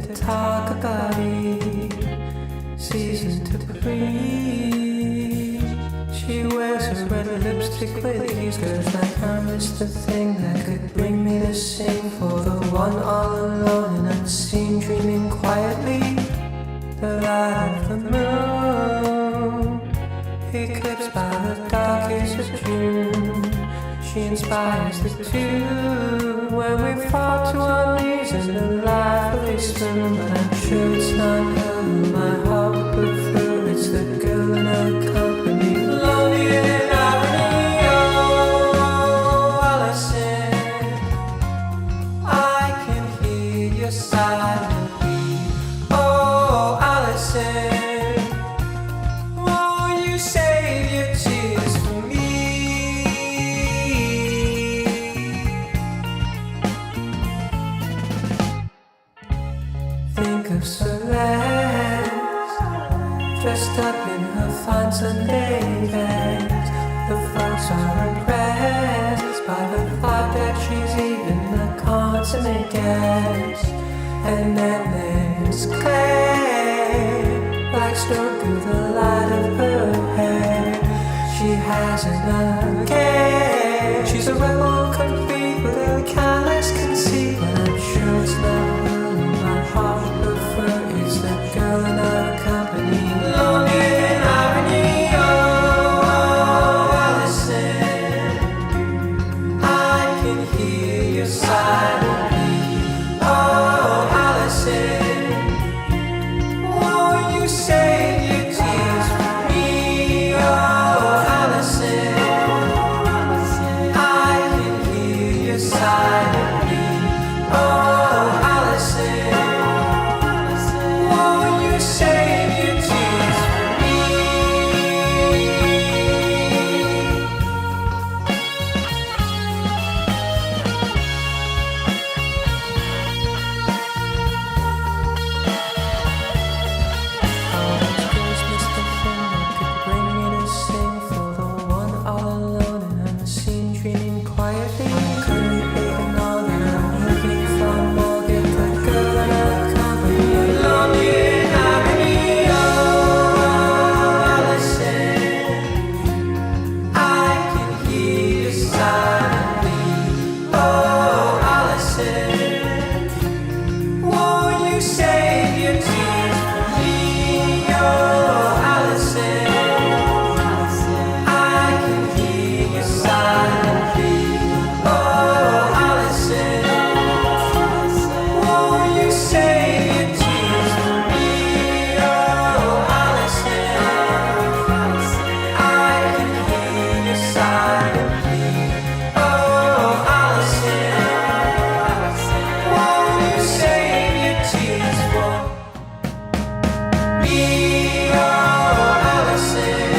to talk about it. Season to breathe. She wears her red lipstick with ease, 'cause I promised the thing that could bring me to sing for the one all alone and unseen, dreaming quietly. The light of the moon eclipsed by the darkest of June. She inspires the two when we fall to our knees in the lively swoon. But I'm sure it's not her who my heart would prefer. It's the girl in her company. Lonely in irony, oh, Allison, I can hear your silent beat. Oh, Allison, won't you save your tears for me? Think of Celeste, dressed up in her fine Sunday best. The folks are impressed by the thought that she's even a consummate guest. And then there's Claire, black stroke through the light of her hair. She hasn't a care. She's a rebel complete with a callous conceit. But I'm sure it's not her who my heart would prefer. It's the girl in her company. Lonely in irony, oh, Allison, I can hear your silent beat. Oh, Allison, won't you save your tears for me? Oh, Allison, I can hear your silent beat. Oh, Allison, won't you save your tears for me? Oh, those girls missed the thing that could bring me to sing for the one all alone and unseen, dreaming quietly. I couldn't ignore that I'm looking for more. Get the girl in her company. Lonely in irony, oh, Allison, I can hear your silent beat. Oh, Allison, won't you save your tears for me? Oh, Allison, I can hear your silent beat. Oh, Allison, won't you save your tears for me? Oh, Allison, I can hear your silent beat. Oh, Allison, won't you save your tears for me? Oh, Allison,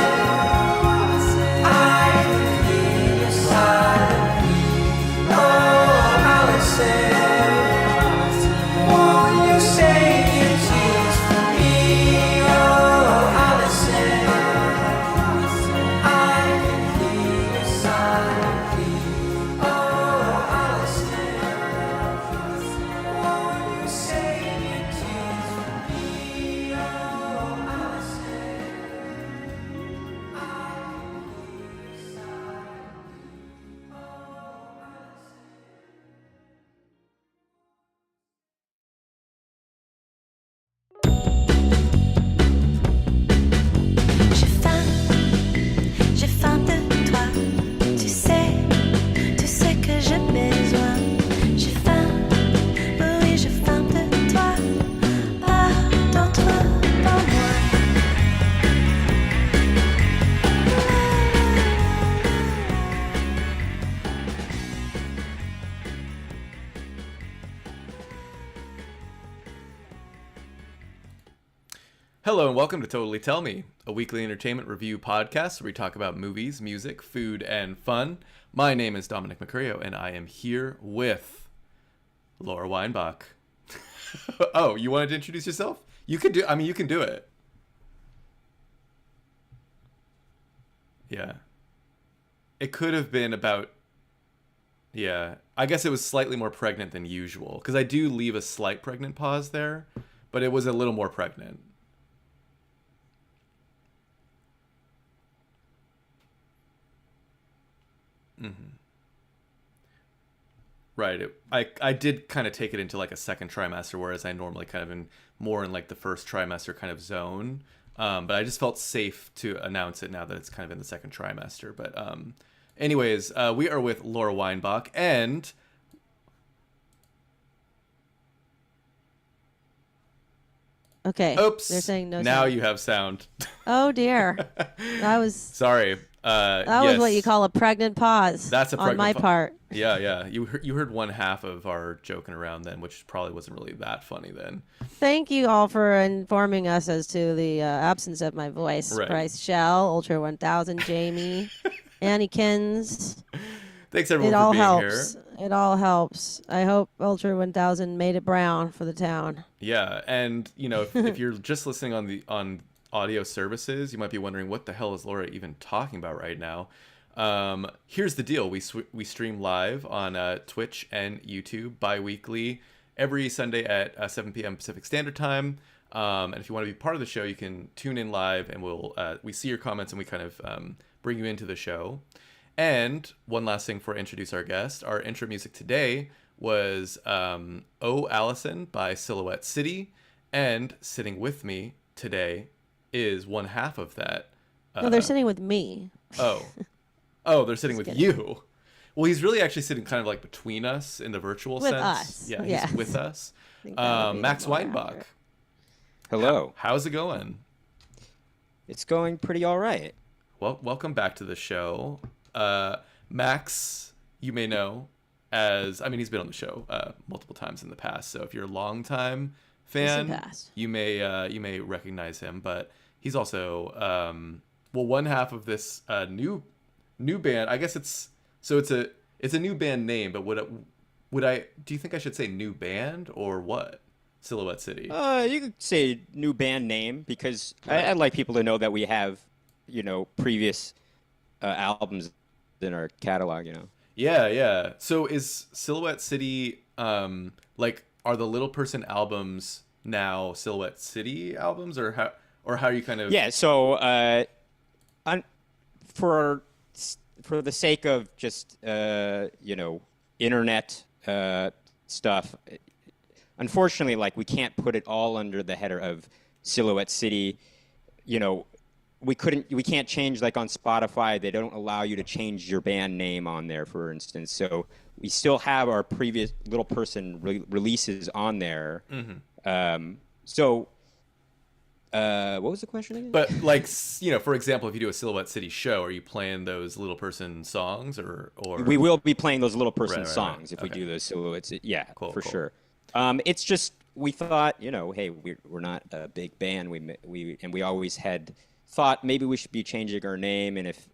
I can hear your silent beat. Oh, Allison, won't you save your tears for me? Oh, Allison, I can hear your silent beat. Oh, Allison, won't you save your tears for me? Oh, Allison, I can hear your silent beat. Oh, J'ai faim de toi, tu sais que j'ai besoin. J'ai faim, oui j'ai faim de toi, pas d'autre pour moi. Hello and welcome to Totally Tell Me, a weekly entertainment review podcast where we talk about movies, music, food, and fun. My name is Dominic Mercurio, and I am here with Laura Weinbach. Oh, you wanted to introduce yourself? You can do it. Yeah. It could have been about Yeah, I guess it was slightly more pregnant than usual because I do leave a slight pregnant pause there, but it was a little more pregnant. Right. I did kind of take it into like a second trimester, whereas I normally kind of in more in like the first trimester kind of zone. But I just felt safe to announce it now that it's kind of in the second trimester. But anyways, we are with Laura Weinbach, and Okay. oops, They're saying no now sound. you have sound. Oh dear. That was Sorry. that was what you call a pregnant pause. That's a on my pregnant part. Yeah. You heard one half of our joking around then, which probably wasn't really that funny then. Thank you all for informing us as to the absence of my voice. Right. Bryce Shell, Ultra 1000, Jamie, Annie Kins. Thanks everyone It for all being helps. here. It all helps. I hope Ultra 1000 made it brown for the town. Yeah, and you know, if you're just listening on audio services, you might be wondering what the hell is Laura even talking about right now. Here's the deal: we stream live on Twitch and YouTube bi-weekly every Sunday at 7 p.m. Pacific Standard Time. And if you want to be part of the show, you can tune in live, and we see your comments and we kind of bring you into the show. And one last thing before I introduce our guest, our intro music today was Oh Allison by Silhouette City, and sitting with me today is one half of that. No, they're sitting with me. Oh, they're sitting with kidding. you. Well, he's really actually sitting kind of like between us in the virtual With sense. us, Yeah, yes. he's with us. I think that would be Max more Weinbach. accurate. Hello. How's it going? It's going pretty all right. Well, welcome back to the show. Max, you may know he's been on the show multiple times in the past. So if you're a longtime fan, past. you may recognize him. But he's also one half of this new band. I guess it's a new band name. But do you think I should say new band or what? Silhouette City. You could say new band name because I'd like people to know that we have, previous albums in our catalog, Yeah. So is Silhouette City like are the Little Person albums now Silhouette City albums or how you kind of Yeah, so for the sake of just internet stuff, unfortunately, like we can't put it all under the header of Silhouette City. We can't change, like on Spotify, they don't allow you to change your band name on there, for instance. So we still have our previous Little Person releases on there. Mm-hmm. What was the question again? But like for example, if you do a Silhouette City show, are you playing those Little Person songs or We will be playing those Little Person Right. songs if we Okay. do those Silhouettes. Yeah, Cool. sure. It's just we thought, hey, we're not a big band. We always had thought maybe we should be changing our name, and if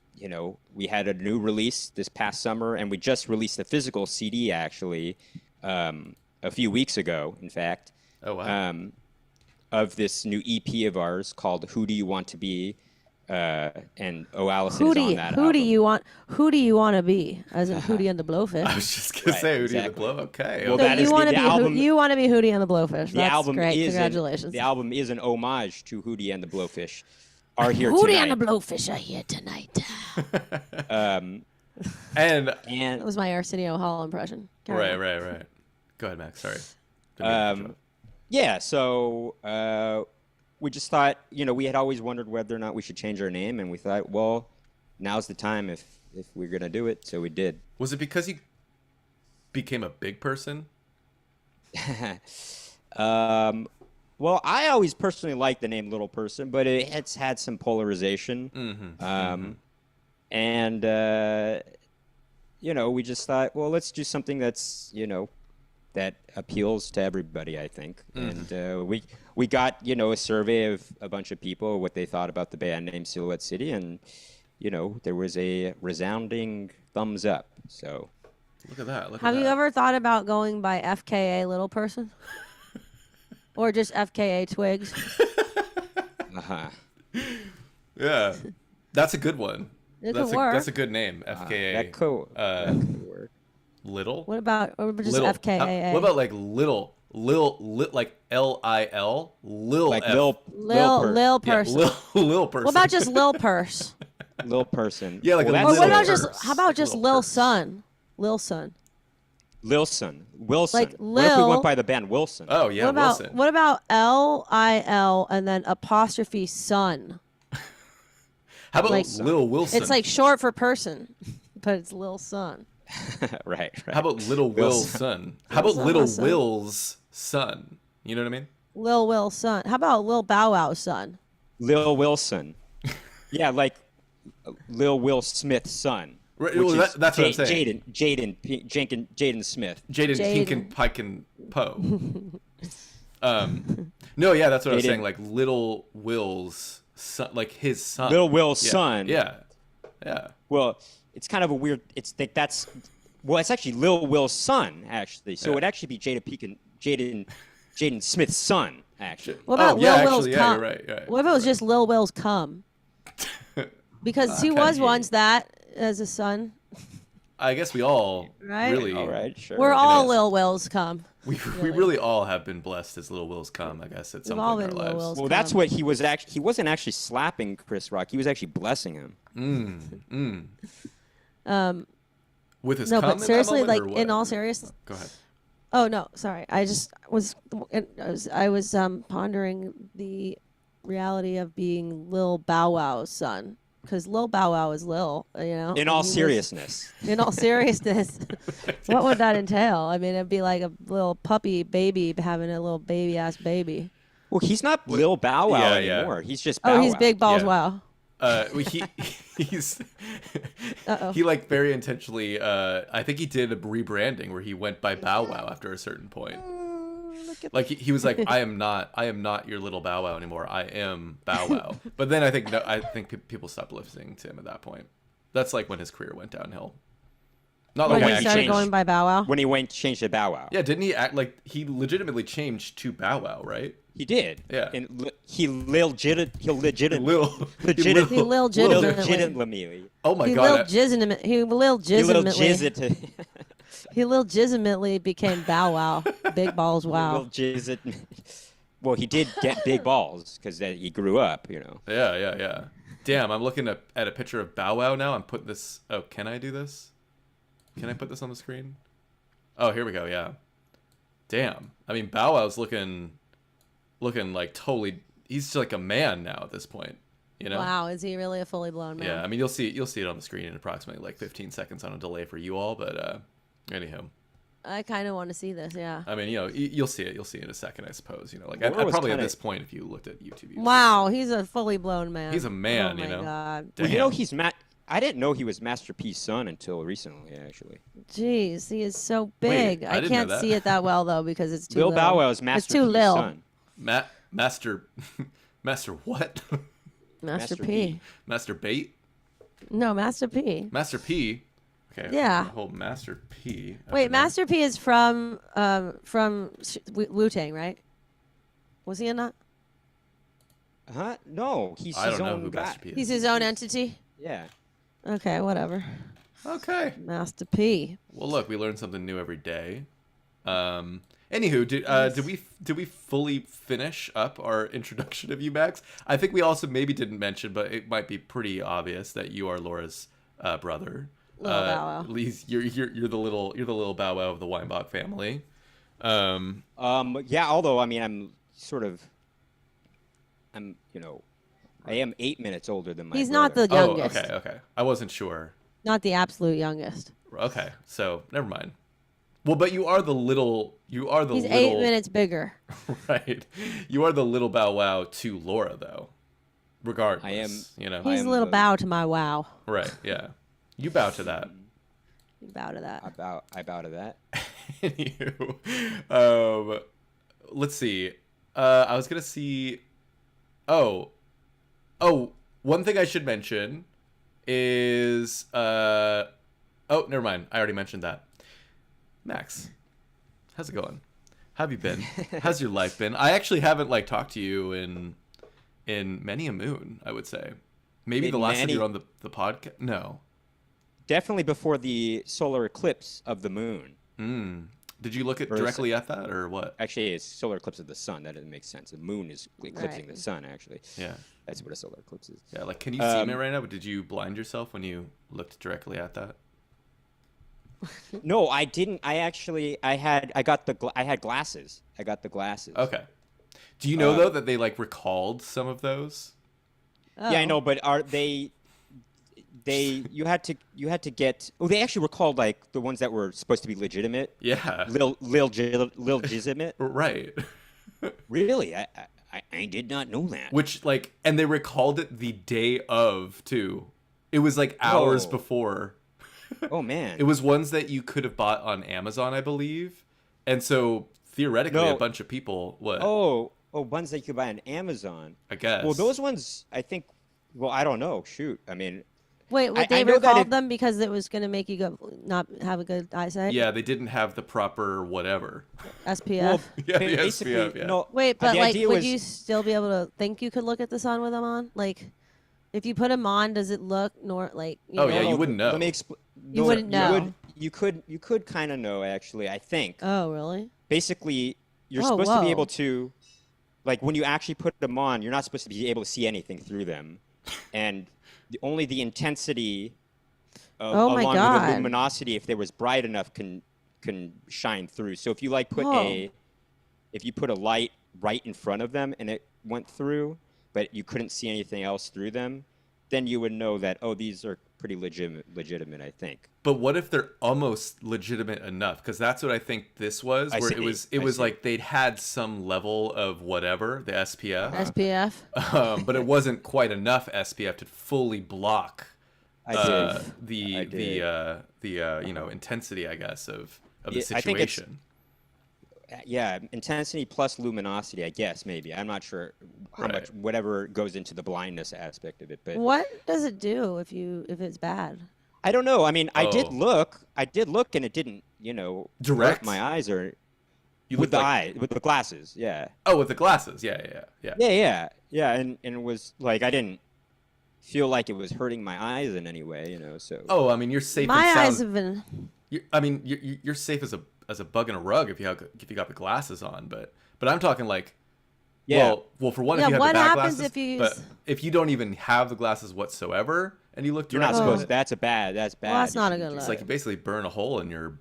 we had a new release this past summer, and we just released a physical CD actually a few weeks ago, in fact. Oh wow. Of this new EP of ours called "Who Do You Want to Be," and Oh Allison is on that Who do album. you want to be? As in Hootie and the Blowfish. I was just gonna Right, say Hootie exactly. the Blow. Okay. Well, So that is you want to the be album. you want to be Hootie and the Blowfish. The That's album great. is Congratulations. the album is an homage to Hootie and the Blowfish. Are here Hootie tonight. and the Blowfish are here tonight. and And That was my Arsenio Hall impression. Carry on. right. Go ahead, Max. Sorry. Didn't mean to interrupt. yeah, so we just thought, we had always wondered whether or not we should change our name, and we thought, well, now's the time if we're gonna do it, so we did. Was it because you became a big person? Well, I always personally liked the name Little Person, but it's had some polarization. And, we just thought, well, let's do something that's, that appeals to everybody, I think. And we got, a survey of a bunch of people, what they thought about the band name Silhouette City, and, there was a resounding thumbs up. So Look at that. Have you ever thought about going by FKA Little Person? Or just FKA Twigs? uh-huh. Yeah. That's a good one. It That's could work. That's a good name. FKA. That could work. Little. What about or just Little. FKAA? What about like little, like LIL, Lil Like F. Lil Yeah, person? Lil person. What about just Lil Purse? Lil person. Yeah, like a that's Or what Little about Purse. just how about just Little Lil Purse. Son? Lil Son. Wilson. Like What if we Lil- went by the band Wilson? Oh yeah, what about Wilson. what about LIL and then apostrophe son? How about like- Lil Wilson? It's like short for person, but it's Lil Son. right. How about Little Will's Wilson. son? How about Son, Little my son. Will's son? You know what I mean? Lil Will son. How about Lil Bow Wow's son? Lil Wilson? Yeah, like Lil Will Smith's son. Right, which well, is that's what I'm saying. Jaden Smith. Jaden, Pink, Jaden. and Pike and Poe. No, yeah, that's what I was Jaden. saying. Like Little Will's son, like his son. Lil Will's Yeah, son. Yeah. Well, it's kind of a weird. It's like that's. Well, it's actually Lil Will's son, actually. So Yeah. it'd actually be Jaden Smith's son, actually. What about Oh, yeah, Lil Will's actually, yeah, cum? you're right, you're right. What if it was just Lil Will's cum? Because he Okay. was once that as a son. I guess we all Right? really, All right, sure. We're it all is. Lil Will's cum. we really all have been blessed as Little Will's come. I guess at some We've all point in been our Lil lives. Will's Well, that's cum. what he was actually. He wasn't actually slapping Chris Rock. He was actually blessing him. With his No, cum but in that seriously, moment, like or what? in all seriousness. Go ahead. Oh no, sorry. I was pondering the reality of being Lil Bow Wow's son, because Lil Bow Wow is Lil, you know. In and all he was- seriousness. In all seriousness, what would that entail? I mean, it'd be like a little puppy baby having a little baby ass baby. Well, he's not Lil Bow Wow Yeah, yeah. anymore. He's just Bow Oh, he's Wow. Big Balls Yeah. Wow. He's Uh-oh. he like very intentionally. I think he did a rebranding where he went by Bow Wow after a certain point. Like he was like, I am not your little Bow Wow anymore. I am Bow Wow. But then I think people stopped listening to him at that point. That's like when his career went downhill. Not When like Okay, he he started changed. going by Bow Wow. When he went changed to Bow Wow. yeah, didn't he act like he legitimately changed to Bow Wow, right? He did. Yeah. And he legitimately. He legitimately. Legitimately. Oh my He god. legitimately became Bow Wow. Big Balls Wow. Well, he did get big balls because he grew up, you know. Yeah. Damn, I'm looking at a picture of Bow Wow now. I'm putting this. Oh, can I do this? Can I put this on the screen? Oh, here we go. Yeah. Damn. I mean, Bow Wow's looking like totally. He's just like a man now at this point. You know. Wow, is he really a fully blown man? Yeah. I mean, you'll see it on the screen in approximately like 15 seconds on a delay for you all. But anyhow. I kind of want to see this. Yeah. I mean, you know, you'll see it. You'll see it in a second, I suppose. You know, like Laura I was probably at kinda- this point, if you looked at YouTube. you'd see it. Wow, he's a fully blown man. He's a man, oh you know. my God. Well, you know, Damn. I didn't know he was Master P's son until recently, actually. Jeez, he is so Wait, big. I I didn't know can't that. see it that well though because it's too Lil little. Bow Wow is It's Master too P's lil. son. Master what? Master Master P. P. Master Bait? No, Master P. Master P. Okay. Yeah. Hold Master P. up Wait, in there. Master P is from Wu Tang, right? Was he in that? Huh? No, he's I his don't know own who guy. Master P is. He's his own entity. Yeah. Okay, whatever. Okay. Master P. Well, look, we learn something new every day. Anywho, did we fully finish up our introduction of you, Max? I think we also maybe didn't mention, but it might be pretty obvious that you are Laura's brother. Little Bow Wow. You're the little Bow Wow of the Weinbach family. Yeah, although, I mean, I am 8 minutes older than my He's brother. not the Oh, youngest. okay. I wasn't sure. Not the absolute youngest. Okay, so never mind. Well, but you are the little. He's 8 minutes bigger. Right. You are the little Bow Wow to Laura, though. Regardless, I am- You know. He's am a little the- bow to my wow. Right. Yeah. You bow to that. You bow to that. I bow to that. Anywho, let's see. I was gonna see. Oh, one thing I should mention is. Oh, never mind. I already mentioned that. Max, how's it going? How have you been? How's your life been? I actually haven't talked to you in many a moon. I would say maybe In the last time many- you were on the podcast. No. definitely before the solar eclipse of the moon. Did you look directly at that or what? Actually, it's solar eclipse of the sun. That doesn't make sense. The moon is eclipsing the sun, actually. Yeah. That's what a solar eclipse is. Yeah, like, can you see me right now? But did you blind yourself when you looked directly at that? No, I didn't. I had glasses. I got the glasses. Okay. Do you know though that they like recalled some of those? Oh. Yeah, I know, but are they? You had to get. Oh, they actually recalled like the ones that were supposed to be legitimate. Yeah. Legitimate. Right. Really, I did not know that. Which like, and they recalled it the day of too. It was like hours Oh. before. Oh man. It was ones that you could have bought on Amazon, I believe, and so theoretically, No. a bunch of people would. Oh, ones that you could buy on Amazon. I guess. Well, those ones, I think. Well, I don't know. Shoot, I mean. Wait, I they know that recalled it- them because it was going to make you not have a good eyesight? Yeah, they didn't have the proper whatever. SPF? Well, Yeah, the basically, SPF, yeah. no. Wait, but the like, idea would was, you still be able to think you could look at the sun with them on? Like, if you put them on, does it look like? You Oh, know? yeah, you No, wouldn't know. Let me explain. You wouldn't know. You could kind of know actually. I think. Oh, really? Basically, you're Oh, supposed to be whoa. able to, like, when you actually put them on, you're not supposed to be able to see anything through them, and only the intensity of, Oh my along God. with the luminosity, if they was bright enough, can shine through. So if you like Oh. if you put a light right in front of them and it went through, but you couldn't see anything else through them, then you would know that, oh, these are pretty legitimate, I think. But what if they're almost legitimate enough? Because that's what I think this was. I Where see. it I was see. like they'd had some level of whatever, the SPF, SPF? but it wasn't quite enough SPF to fully block I did. the intensity, I guess, of the Yeah, I think it's- situation. Yeah, intensity plus luminosity, I guess, maybe. I'm not sure how Right. much, whatever goes into the blindness aspect of it. But What does it do if it's bad? I don't know. I mean, I did Oh. look, and it didn't, Direct? hurt my eyes or You with looked the with the glasses. Yeah. Oh, with the glasses. Yeah. Yeah. And it was like, I didn't feel like it was hurting my eyes in any way, so. Oh, I mean, you're safe. My and eyes sound. have been. You're safe as a bug in a rug if you got the glasses on, but I'm talking like. Yeah. Well, for one, Yeah, if you have what the bad happens glasses, if you but use- if you don't even have the glasses whatsoever and you look You're not directly, supposed that's bad. That's bad. Well, that's You not a shouldn't good do it's look. like you basically burn a hole in your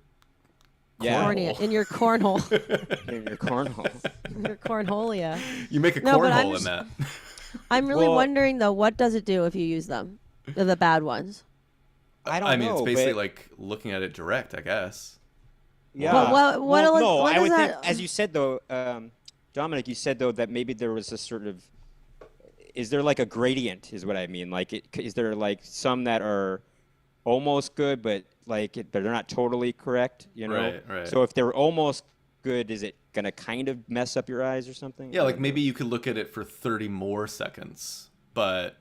Yeah. Cornea, cornhole. in your cornhole. that in your cornhole. Your cornholia. You make a No, but I'm cornhole in just- that. I'm really Well- wondering though, what does it do if you use them, the bad ones? I don't I mean, know. it's basically but, like looking at it direct, I guess. yeah. But what Well, no, what I does would that? think, as you said though, Dominic, you said though that maybe there was a sort of, is there like a gradient? Is what I mean. Like, is there like some that are almost good, but like they're not totally correct? Right. So if they're almost good, is it gonna kind of mess up your eyes or something? Yeah, I like don't maybe you could look at it for 30 more seconds, but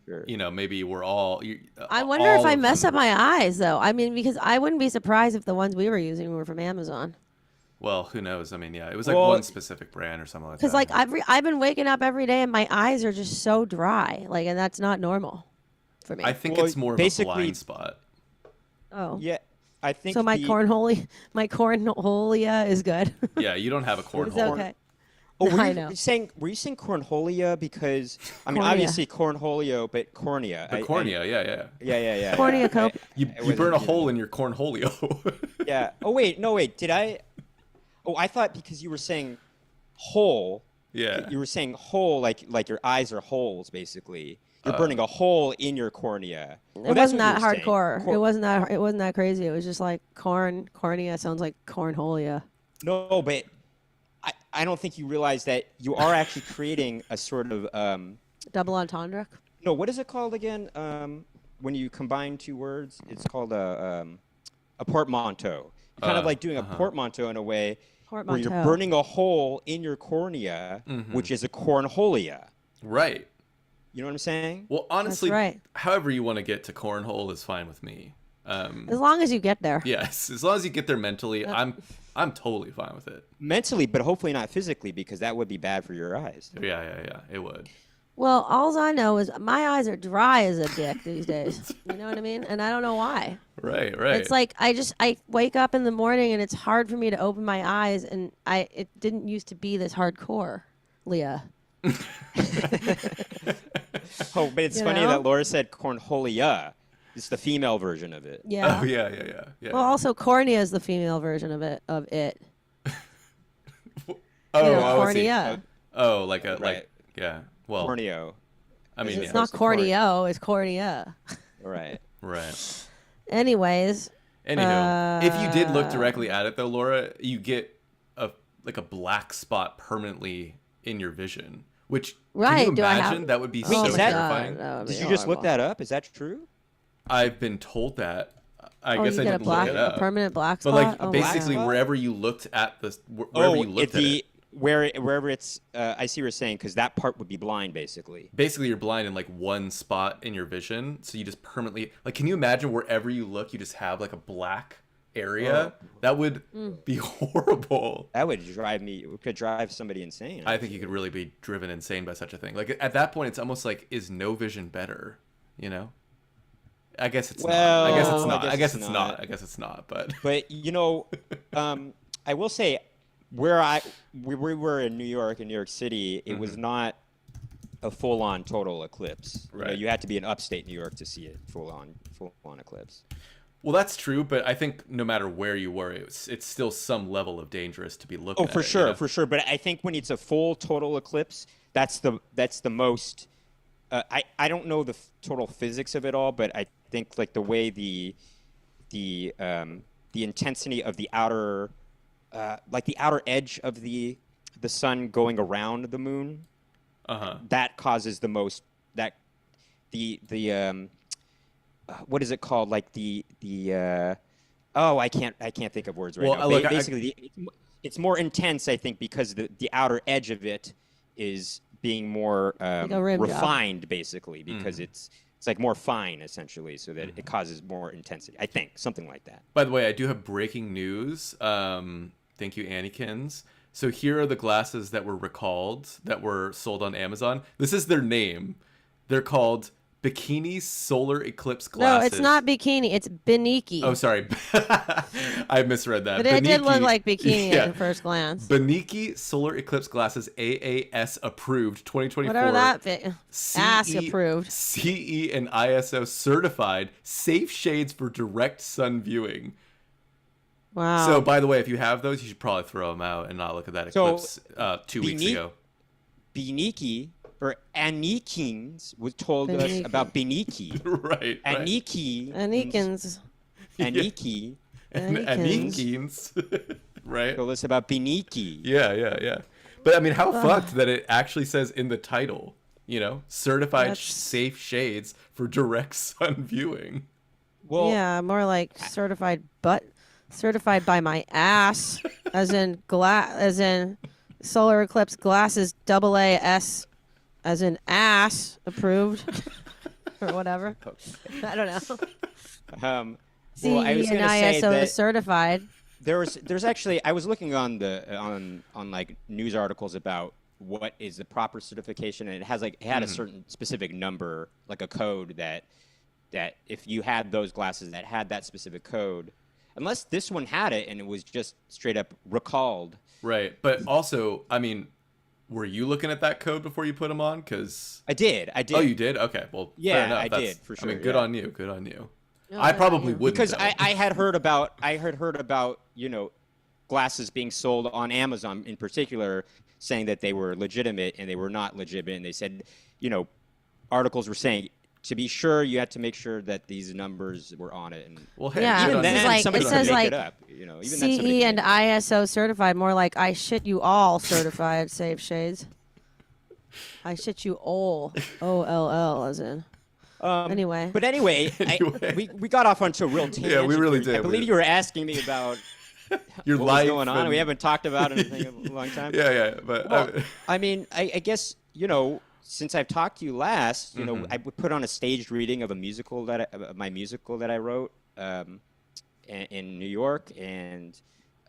know. Sure. maybe we're all. I wonder if I mess up my eyes though. I mean, because I wouldn't be surprised if the ones we were using were from Amazon. Well, who knows? I mean, yeah, it was like Well, one specific brand or something like that. Because like I've been waking up every day and my eyes are just so dry, like, and that's not normal for me. I think Well, it's more of a basically- blind spot. oh, Yeah, I think so my cornholia is good. Yeah, you don't have a It's cornhole. okay. Oh, I know. were you saying cornholia because I mean Cornea. obviously cornholio, but cornea. The cornea, yeah. Yeah. Cornucopia. You burn a hole in your cornholio. Yeah. Oh wait, no wait. Did I? Oh, I thought because you were saying hole. Yeah. You were saying hole like your eyes are holes basically. You're Uh, burning a hole in your cornea. It wasn't that hardcore. It wasn't that crazy. It was just like cornea sounds like cornholia. No, but I don't think you realize that you are actually creating a sort of Double entendre. no. What is it called again? When you combine two words, it's called a portmanteau. You're kind of like doing a portmanteau in a way where you're Portmanteau. burning a hole in your cornea, which is a cornholia. Right. You know what I'm saying? Well, honestly, right. however you want to get to cornhole is fine with me. As long as you get there. Yes, as long as you get there mentally, I'm totally fine with it. Mentally, but hopefully not physically, because that would be bad for your eyes. Yeah, it would. Well, all I know is my eyes are dry as a dick these days. You know what I mean? And I don't know why. Right. It's like I wake up in the morning and it's hard for me to open my eyes, and it didn't used to be this hardcore, Leah. Oh, but it's You funny know? that Laura said cornholia. It's the female version of it. Yeah. Oh yeah. Well, also cornea is the female version of it. Oh, You know, I see. cornea. Oh, like a Right. like yeah. Well, Corneo. I mean, It's yeah. not corneo, it's cornea. Right. Right. Anyways. Anywho, if you did look directly at it though, Laura, you get a black spot permanently in your vision. Which Right, can you do I have- imagine? That would be Oh so is that- terrifying. that would be Did you just look horrible. that up? Is that true? I've been told that. I Oh, guess you I get a didn't look it up. permanent black But spot. like Oh, wow. basically Wow. wherever you looked at wherever you looked at it, wherever it's. I see what you're saying, because that part would be blind, basically. basically you're blind in like one spot in your vision, so you just permanently like. Can you imagine wherever you look, you just have like a black area? That would be horrible. That would drive me. It could drive somebody insane. I think you could really be driven insane by such a thing. Like at that point, it's almost like, is no vision better? You know? I guess it's not. I guess it's Well, not. I I guess guess it's it's not. not. I guess it's not. But But I will say, we were in New York City, it was not a full-on total eclipse. You know, Right. you had to be in upstate New York to see it full-on eclipse. well, that's true. But I think no matter where you were, it's still some level of dangerous to be looking. Oh, at for it, sure, you know? for sure. But I think when it's a full total eclipse, that's the most. I don't know the total physics of it all, but I think like the way the intensity of the outer, like the outer edge of the sun going around the moon, that causes the most what is it called? Like I can't think of words right Well, now. look, Basically, it's more intense, I think, because the outer edge of it is being more a rim job. refined, basically, because it's like more fine, essentially, so that it causes more intensity. I think something like that. By the way, I do have breaking news. Thank you, Annykins. So here are the glasses that were recalled, that were sold on Amazon. This is their name. They're called Bikini Solar Eclipse No, Glasses. it's not bikini. It's Beniki. Oh, sorry. I misread that. But it did look Beniki- like bikini Yeah. at first glance. Beniki Solar Eclipse Glasses AAS approved 2024. Whatever that fit. Ass approved. CE and ISO certified safe shades for direct sun viewing. Wow. So, by the way, if you have those, you should probably throw them out and not look at that So, eclipse 2 weeks Bini- ago. Biniki or Anikins was told us Beniki. about Biniki. Right. Aniki. Anikins. Aniki And Anikins. Anikins. Right? told us about Biniki. Yeah. But, I mean, how fucked that it actually says in the title, certified That's- safe shades for direct sun viewing. Well, Yeah, more like certified by my ass, as in solar eclipse glasses AAS, as in ass approved, or whatever. I don't know. CE CE I was and gonna say ISO that is certified. there's actually I was looking on on like news articles about what is the proper certification, and it had a certain specific number, like a code that if you had those glasses that had that specific code, unless this one had it and it was just straight up recalled. Right. But also, I mean, were you looking at that code before you put them on? Because I did. Oh, you did? Okay. Well, Yeah, fair enough. I That's- did, for I mean, sure, good yeah. on you. Good on you. Oh, I yeah, probably yeah. wouldn't. Because though. I had heard about glasses being sold on Amazon in particular, saying that they were legitimate and they were not legitimate, and they said, articles were saying, to be sure, you had to make sure that these numbers were on it. And Well, hey, Yeah, good even on this you. is then, like- somebody it could says make like it up. Even then, CE somebody could and make it up. ISO certified, more like I shit you all certified safe shades. I shit you all. OLL, as in. Anyway. But anyway, Anyway. we got off onto a real tangent. Yeah, we really I did. believe you were asking me about Your what life was going on. and- We haven't talked about anything in a long time. Yeah. But Well, I mean, I guess, since I've talked to you last, Mm-hmm. I would put on a staged reading of my musical that I wrote in New York, and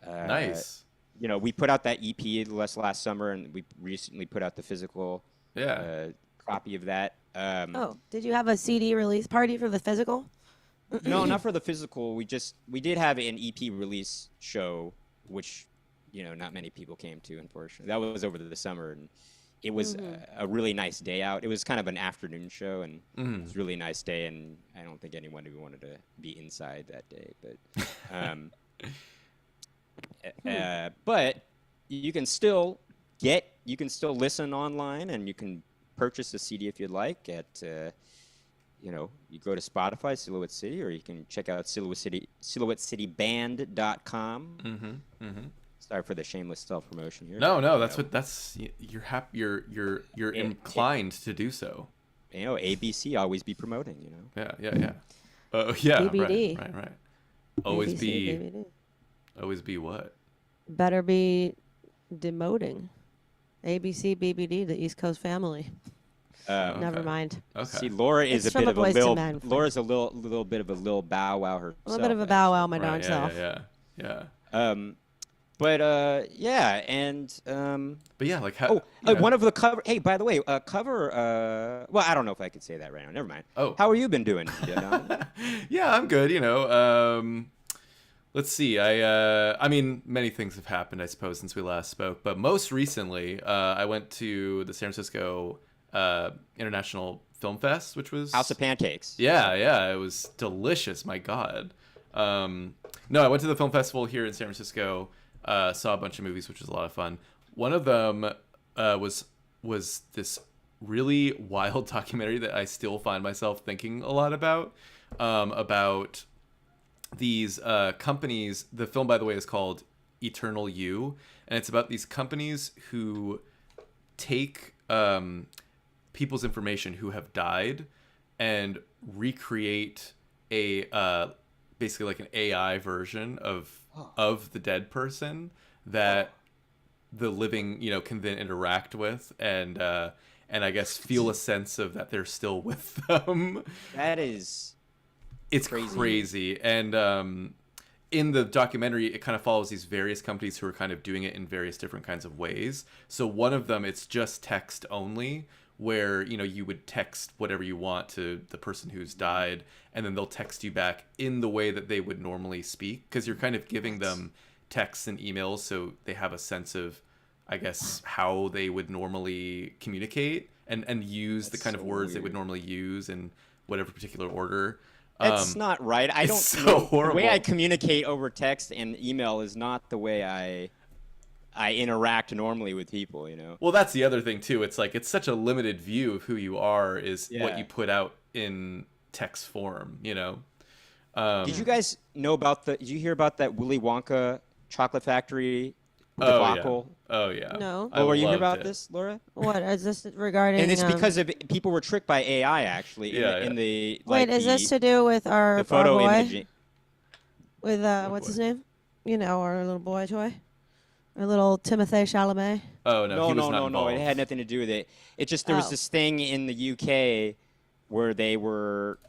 nice. we put out that EP last summer, and we recently put out the physical Yeah. copy of that. Oh, did you have a CD release party for the physical? No, not for the physical. We did have an EP release show, which not many people came to, unfortunately. That was over the summer, and it was a really nice day out. It was kind of an afternoon show, and it was a really nice day. And I don't think anyone who wanted to be inside that day, but you can still listen online, and you can purchase a CD if you'd like at you go to Spotify, Silhouette City, or you can check out SilhouetteCityBand.com. Sorry for the shameless self-promotion here. No, you're happy. You're inclined to do so. ABC always be promoting. Yeah. Yeah. BBD. Right. Always ABC, be. BBD. Always be what? Better be demoting. ABC, BBD, the East Coast family. Never mind. Okay. See, Laura is It's a from bit a of a Boyz II Lil. Men. Laura's a little bit of a Lil Bow Wow herself. A little bit of a bow wow, my darn Right, self. Yeah. But and But yeah, like how? one of the cover. Hey, by the way, cover. Well, I don't know if I could say that right now. Never mind. Oh. How have you been doing? Yeah, I'm good. Let's see. I mean, many things have happened, I suppose, since we last spoke. But most recently, I went to the San Francisco International Film Fest, which was House of Pancakes. Yeah, it was delicious. My God. No, I went to the film festival here in San Francisco. Saw a bunch of movies, which was a lot of fun. One of them was this really wild documentary that I still find myself thinking a lot about these companies. The film, by the way, is called Eternal You, and it's about these companies who take people's information who have died and recreate a basically like an AI version of the dead person that the living can then interact with and I guess feel a sense of that they're still with them. It's crazy. And in the documentary, it kind of follows these various companies who are kind of doing it in various different kinds of ways. So one of them, it's just text only, where you would text whatever you want to the person who's died, and then they'll text you back in the way that they would normally speak, because you're kind of giving them texts and emails so they have a sense of, I guess, how they would normally communicate and use the kind of words they would normally use in whatever particular order. That's not right. I don't so know. horrible. The way I communicate over text and email is not the way I interact normally with people, Well, that's the other thing too. It's like it's such a limited view of who you are is what you put out in text form, Did you guys know about did you hear about that Willy Wonka chocolate factory debacle? Oh yeah. No. Were you hear loved about it. this, Laura? What is this regarding? And it's because of people were tricked by AI actually in the Wait, is this to do with our the photo boy? imaging? With what's his name? Our little boy toy, our little Timothée Chalamet. Oh no, he was not no. involved. It had nothing to do with it. It just there was this thing in the UK where they were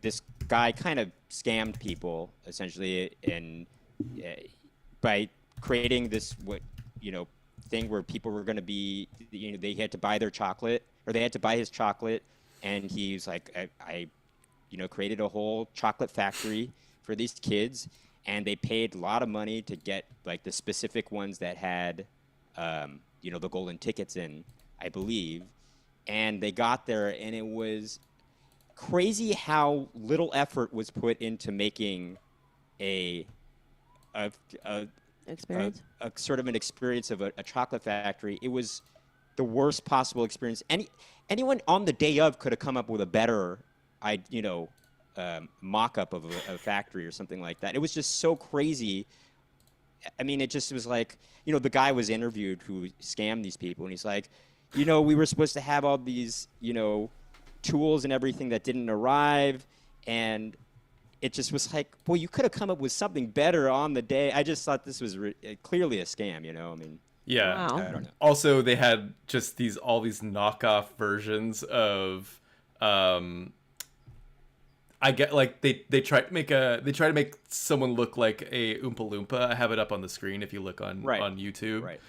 this guy kind of scammed people essentially, and by creating this thing where people were going to be they had to buy their chocolate, or they had to buy his chocolate, and he's like I created a whole chocolate factory for these kids, and they paid a lot of money to get like the specific ones that had the golden tickets in, I believe, and they got there, and it was crazy how little effort was put into making a Experience. a sort of an experience of a chocolate factory. It was the worst possible experience. Anyone on the day of could have come up with a better, mock-up of a factory or something like that. It was just so crazy. I mean, it just was like, the guy was interviewed who scammed these people, and he's like, we were supposed to have all these, tools and everything that didn't arrive, and it just was like, well, you could have come up with something better on the day. I just thought this was clearly a scam, I mean. Yeah. Wow. I don't know. Also, they had just all these knockoff versions of I get like they try to make someone look like a Oompa Loompa. I have it up on the screen if you look on YouTube. Right.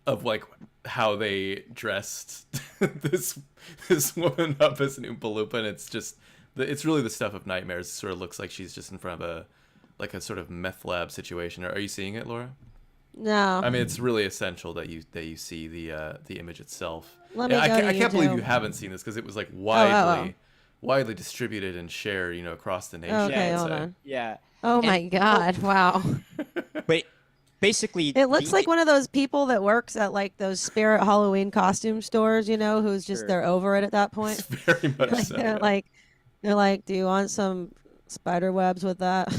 of like how they dressed this woman up as an Oompa Loompa, and it's really the stuff of nightmares. It sort of looks like she's just in front of a sort of meth lab situation. Are you seeing it, Laura? No. I mean, it's really essential that you see the image itself. Let me I go to can't believe YouTube. you haven't seen this, because it was like oh. widely distributed and shared, across the nation. Okay, I'd hold say. on. Yeah. Oh And- my God! Wow. But basically, It looks like one of those people that works at like those Spirit Halloween costume stores, who's just Sure. they're over it at that point. Very much Like, so. they're Yeah. like, do you want some spider webs with that? Or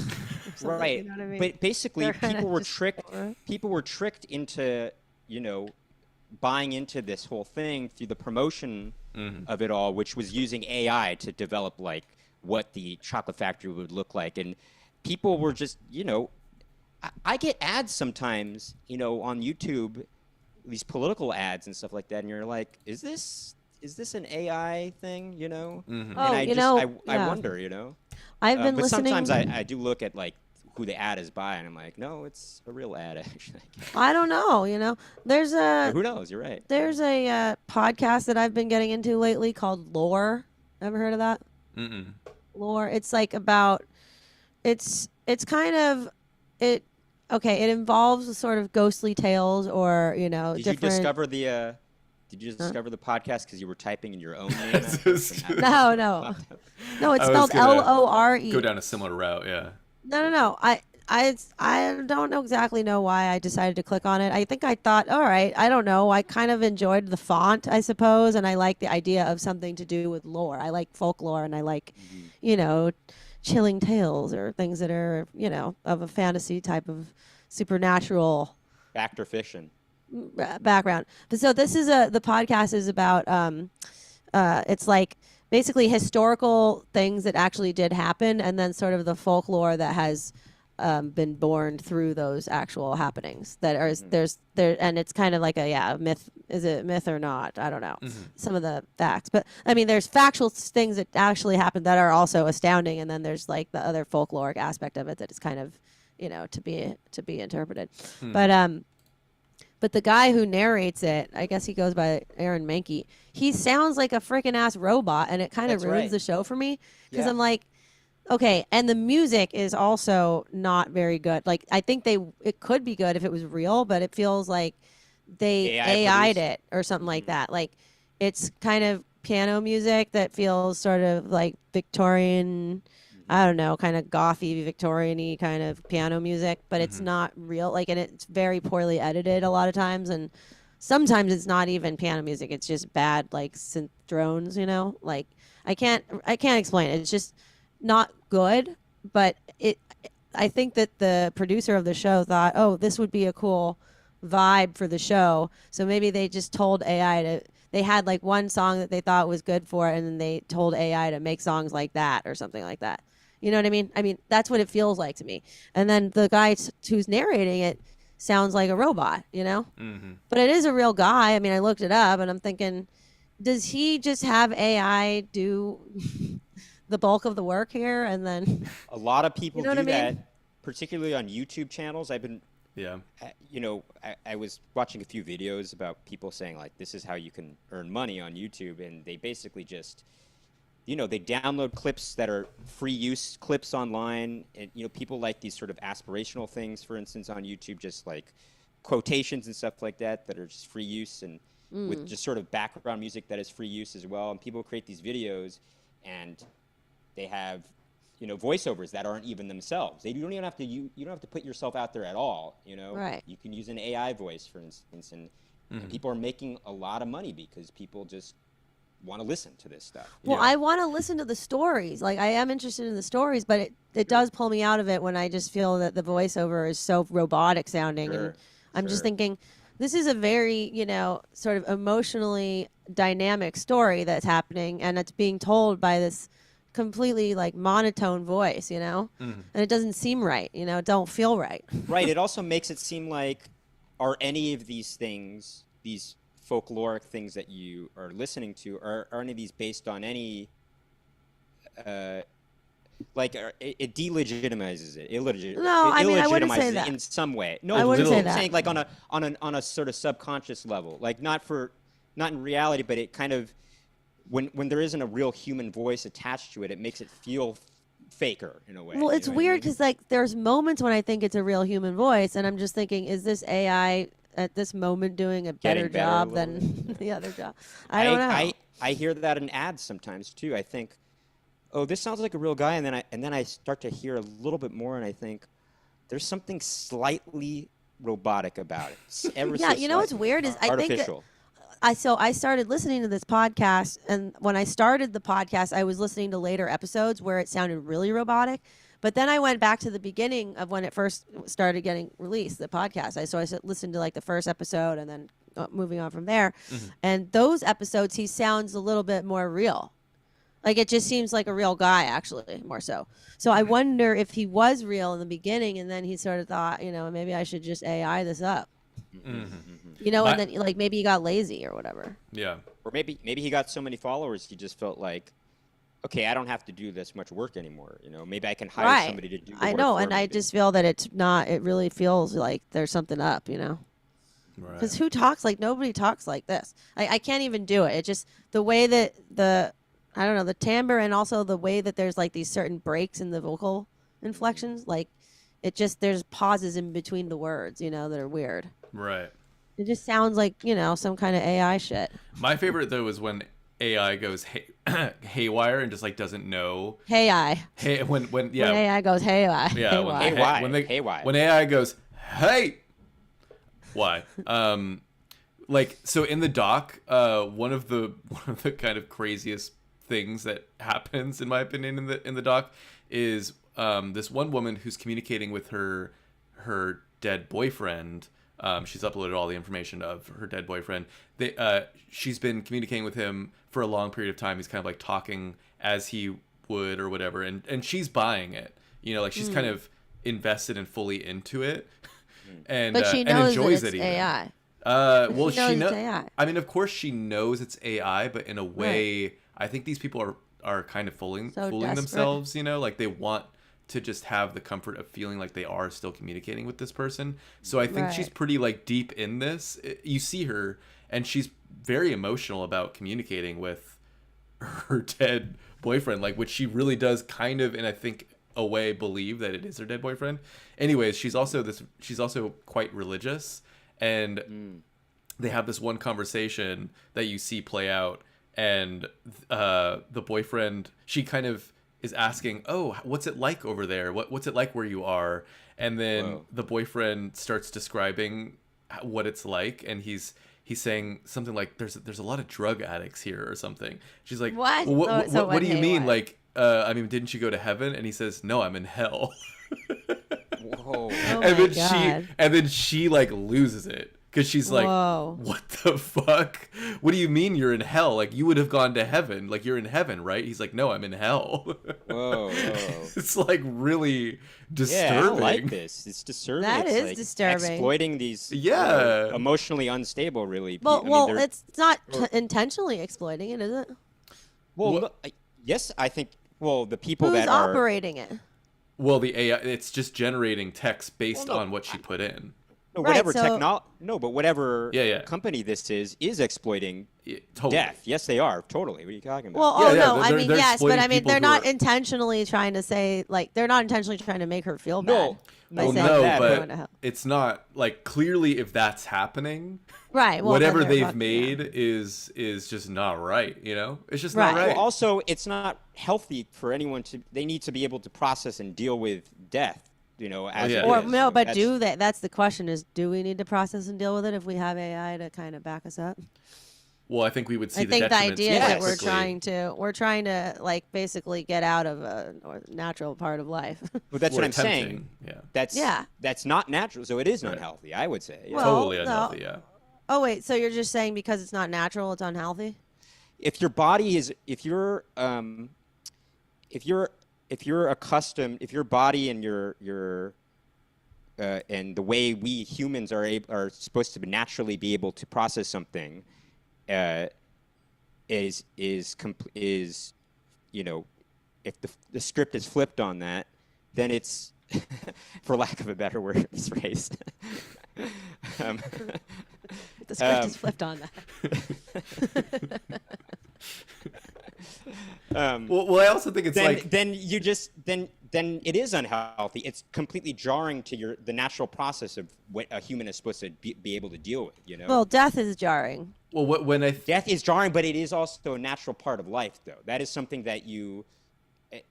something, right. You know what I mean? But basically, They're kinda people were just tricked. over it. People were tricked into, buying into this whole thing through the promotion of it all, which was using AI to develop like what the chocolate factory would look like, and people were just, I get ads sometimes, on YouTube, these political ads and stuff like that, and you're like, is this an AI thing, And Oh, I yeah. wonder, I've been but listening. sometimes I do look at like who the ad is by, and I'm like, no, it's a real ad actually. I don't know. There's But a who knows? You're right. podcast that I've been getting into lately called Lore. Ever heard of that? Mm-mm. Lore. It's like about. It's kind of it. Okay, it involves sort of ghostly tales or Did different. you discover the? Did you just discover the podcast because you were typing in your own name? It's just- No, no, no. It's I was spelled gonna Lore. Go down a similar route, yeah. No. I don't exactly know why I decided to click on it. I think I thought, all right, I don't know. I kind of enjoyed the font, I suppose, and I like the idea of something to do with lore. I like folklore, and I like, chilling tales or things that are, of a fantasy type of supernatural Fact or fiction? background. But so this is the podcast is about it's like basically historical things that actually did happen, and then sort of the folklore that has been born through those actual happenings. That are and it's kind of like a myth. Is it myth or not? I don't know. Some of the facts, but I mean, there's factual things that actually happened that are also astounding, and then there's like the other folkloric aspect of it that is kind of to be interpreted. But the guy who narrates it, I guess he goes by Aaron Mahnke. He sounds like a freaking ass robot, and it kind of That's ruins right. the show for me because Yeah. I'm like, okay, and the music is also not very good. Like I think it could be good if it was real, but it feels like they AI AI'd produced. it or something like that. Like it's kind of piano music that feels sort of like Victorian. I don't know, kind of gothy, Victorian-y kind of piano music, but it's not real. Like, and it's very poorly edited a lot of times, and sometimes it's not even piano music. It's just bad, like synth drones. Like I can't explain it. It's just not good. But I think that the producer of the show thought, oh, this would be a cool vibe for the show, so maybe they just told AI to. They had like one song that they thought was good for it, and then they told AI to make songs like that or something like that. You know what I mean? I mean, that's what it feels like to me. And then the guy who's narrating it sounds like a robot, But it is a real guy. I mean, I looked it up, and I'm thinking, does he just have AI do the bulk of the work here? And then, A lot of people You know do what I mean? that, particularly on YouTube channels. I've been, Yeah. I was watching a few videos about people saying like, this is how you can earn money on YouTube, and they basically just, they download clips that are free use clips online, and people like these sort of aspirational things, for instance, on YouTube, just like quotations and stuff like that are just free use, and with just sort of background music that is free use as well. And people create these videos, and they have voiceovers that aren't even themselves. You don't even have to you don't have to put yourself out there at all. Right. You can use an AI voice, for instance, and people are making a lot of money because people just want to listen to this stuff. well, I want to listen to the stories. Like, I am interested in the stories, but it does pull me out of it when I just feel that the voiceover is so robotic sounding. Sure, And I'm just sure. thinking, this is a very, sort of emotionally dynamic story that's happening, and it's being told by this completely like monotone voice, and it doesn't seem right, it don't feel right. Right. It also makes it seem like, are any of these things, these folkloric things that you are listening to, are any of these based on any it delegitimizes it. No, I mean, I wouldn't say illegitimizes that. it in some way. No, I wouldn't say I'm that. saying like on a sort of subconscious level, like not in reality, but it kind of when there isn't a real human voice attached to it, it makes it feel faker in a way. Well, you it's know what I weird mean? because like there's moments when I think it's a real human voice, and I'm just thinking, is this AI at this moment doing a better Getting better a job little than the other job? I don't know. I hear that in ads sometimes too. I think, oh, this sounds like a real guy, and then I start to hear a little bit more, and I think there's something slightly robotic about it. Yeah, you know what's weird is I think that artificial. I started listening to this podcast, and when I started the podcast, I was listening to later episodes where it sounded really robotic. But then I went back to the beginning of when it first started getting released, the podcast. I listened to like the first episode and then moving on from there. And those episodes, he sounds a little bit more real. Like it just seems like a real guy, actually, more so. So I wonder if he was real in the beginning, and then he sort of thought, maybe I should just AI this up. And then like maybe he got lazy or whatever. Yeah. Or maybe he got so many followers, he just felt like, okay, I don't have to do this much work anymore. Maybe I can hire somebody to do the I work know, for and me. I just feel that it's not. It really feels like there's something up, Right. Because who talks like nobody talks like this? I can't even do it. It just the way that I don't know, the timbre, and also the way that there's like these certain breaks in the vocal inflections. Like there's pauses in between the words, that are weird. Right. It just sounds like, some kind of AI shit. My favorite though is when AI goes haywire and just like doesn't know. Hey, I. Hey, when When AI goes, hey, I. Yeah, hey, when, why? Hey, why? when, they, Hey, why? when AI goes, hey, why? Like so in the doc, one of the kind of craziest things that happens, in my opinion, in the doc, is this one woman who's communicating with her dead boyfriend. She's uploaded all the information of her dead boyfriend. She's been communicating with him for a long period of time. He's kind of like talking as he would or whatever, and she's buying it. Like she's kind of invested and fully into it, and But she and knows enjoys that it's it even. AI. Well, she knows she knows. it's AI. I mean, of course, she knows it's AI, but in a way, I think these people are kind of fooling desperate. themselves. Like they want to just have the comfort of feeling like they are still communicating with this person. So I think she's Right. pretty like deep in this. You see her, and she's very emotional about communicating with her dead boyfriend, like which she really does kind of, and I think a way believe that it is her dead boyfriend. Anyways, she's also quite religious, and they have this one conversation that you see play out, and the boyfriend, she kind of is asking, oh, what's it like over there? What's it like where you are? And then the boyfriend starts describing what it's like, and he's saying something like, there's a lot of drug addicts here or something. She's like, What? Well, So what do you mean? what? Like, I mean, didn't you go to heaven? And he says, no, I'm in hell. Whoa. Oh and my then God. she like loses it. Because she's like, Whoa. what the fuck? What do you mean you're in hell? Like, you would have gone to heaven. Like, you're in heaven, right? He's like, no, I'm in hell. Whoa. It's, like, really disturbing. Yeah, I don't like this. It's disturbing. That It's is like disturbing. Exploiting these Yeah. emotionally unstable, really. Well, they're- it's not intentionally exploiting it, is it? Well, Well- no, yes, I think. Well, the people Who's that are operating it? Well, the AI, it's just generating text based Well, no, on what she put in. no, Right, whatever so- but whatever Yeah. company this is exploiting Yeah, totally. death. Yes, they are totally. What are you talking about? Well, Yeah, oh yeah, no, I they're- mean they're yes, but exploiting I mean people they're who not are- intentionally trying to say like they're not intentionally trying to make her feel bad. No. by Well, saying no, that they're going to but hell. it's not, like, clearly if that's happening, Right. Well, whatever then they're they've fucking- made yeah. is just not right, It's just Right. not right. Well, also, it's not healthy for anyone to. They need to be able to process and deal with death. As yeah. it Or is. no, but That's- do that? That's the question: is do we need to process and deal with it if we have AI to kind of back us up? Well, I think we would see I the think the detriments idea is that more quickly. we're trying to like basically get out of a natural part of life. But that's We're what I'm attempting, saying. Yeah. Yeah. That's not natural, so it is not healthy. I would say. Yeah. Well, Totally no. unhealthy, yeah. Oh wait, so you're just saying because it's not natural, it's unhealthy? If your body is, if you're accustomed, if your body and your and the way we humans are supposed to naturally be able to process something, is if the script is flipped on that, then it's, for lack of a better word, phrase. The script is flipped on that. Well, I also think it's then it is unhealthy. It's completely jarring to the natural process of what a human is supposed to be able to deal with. You know. Well, death is jarring. well, Death is jarring, but it is also a natural part of life, though. That is something that you.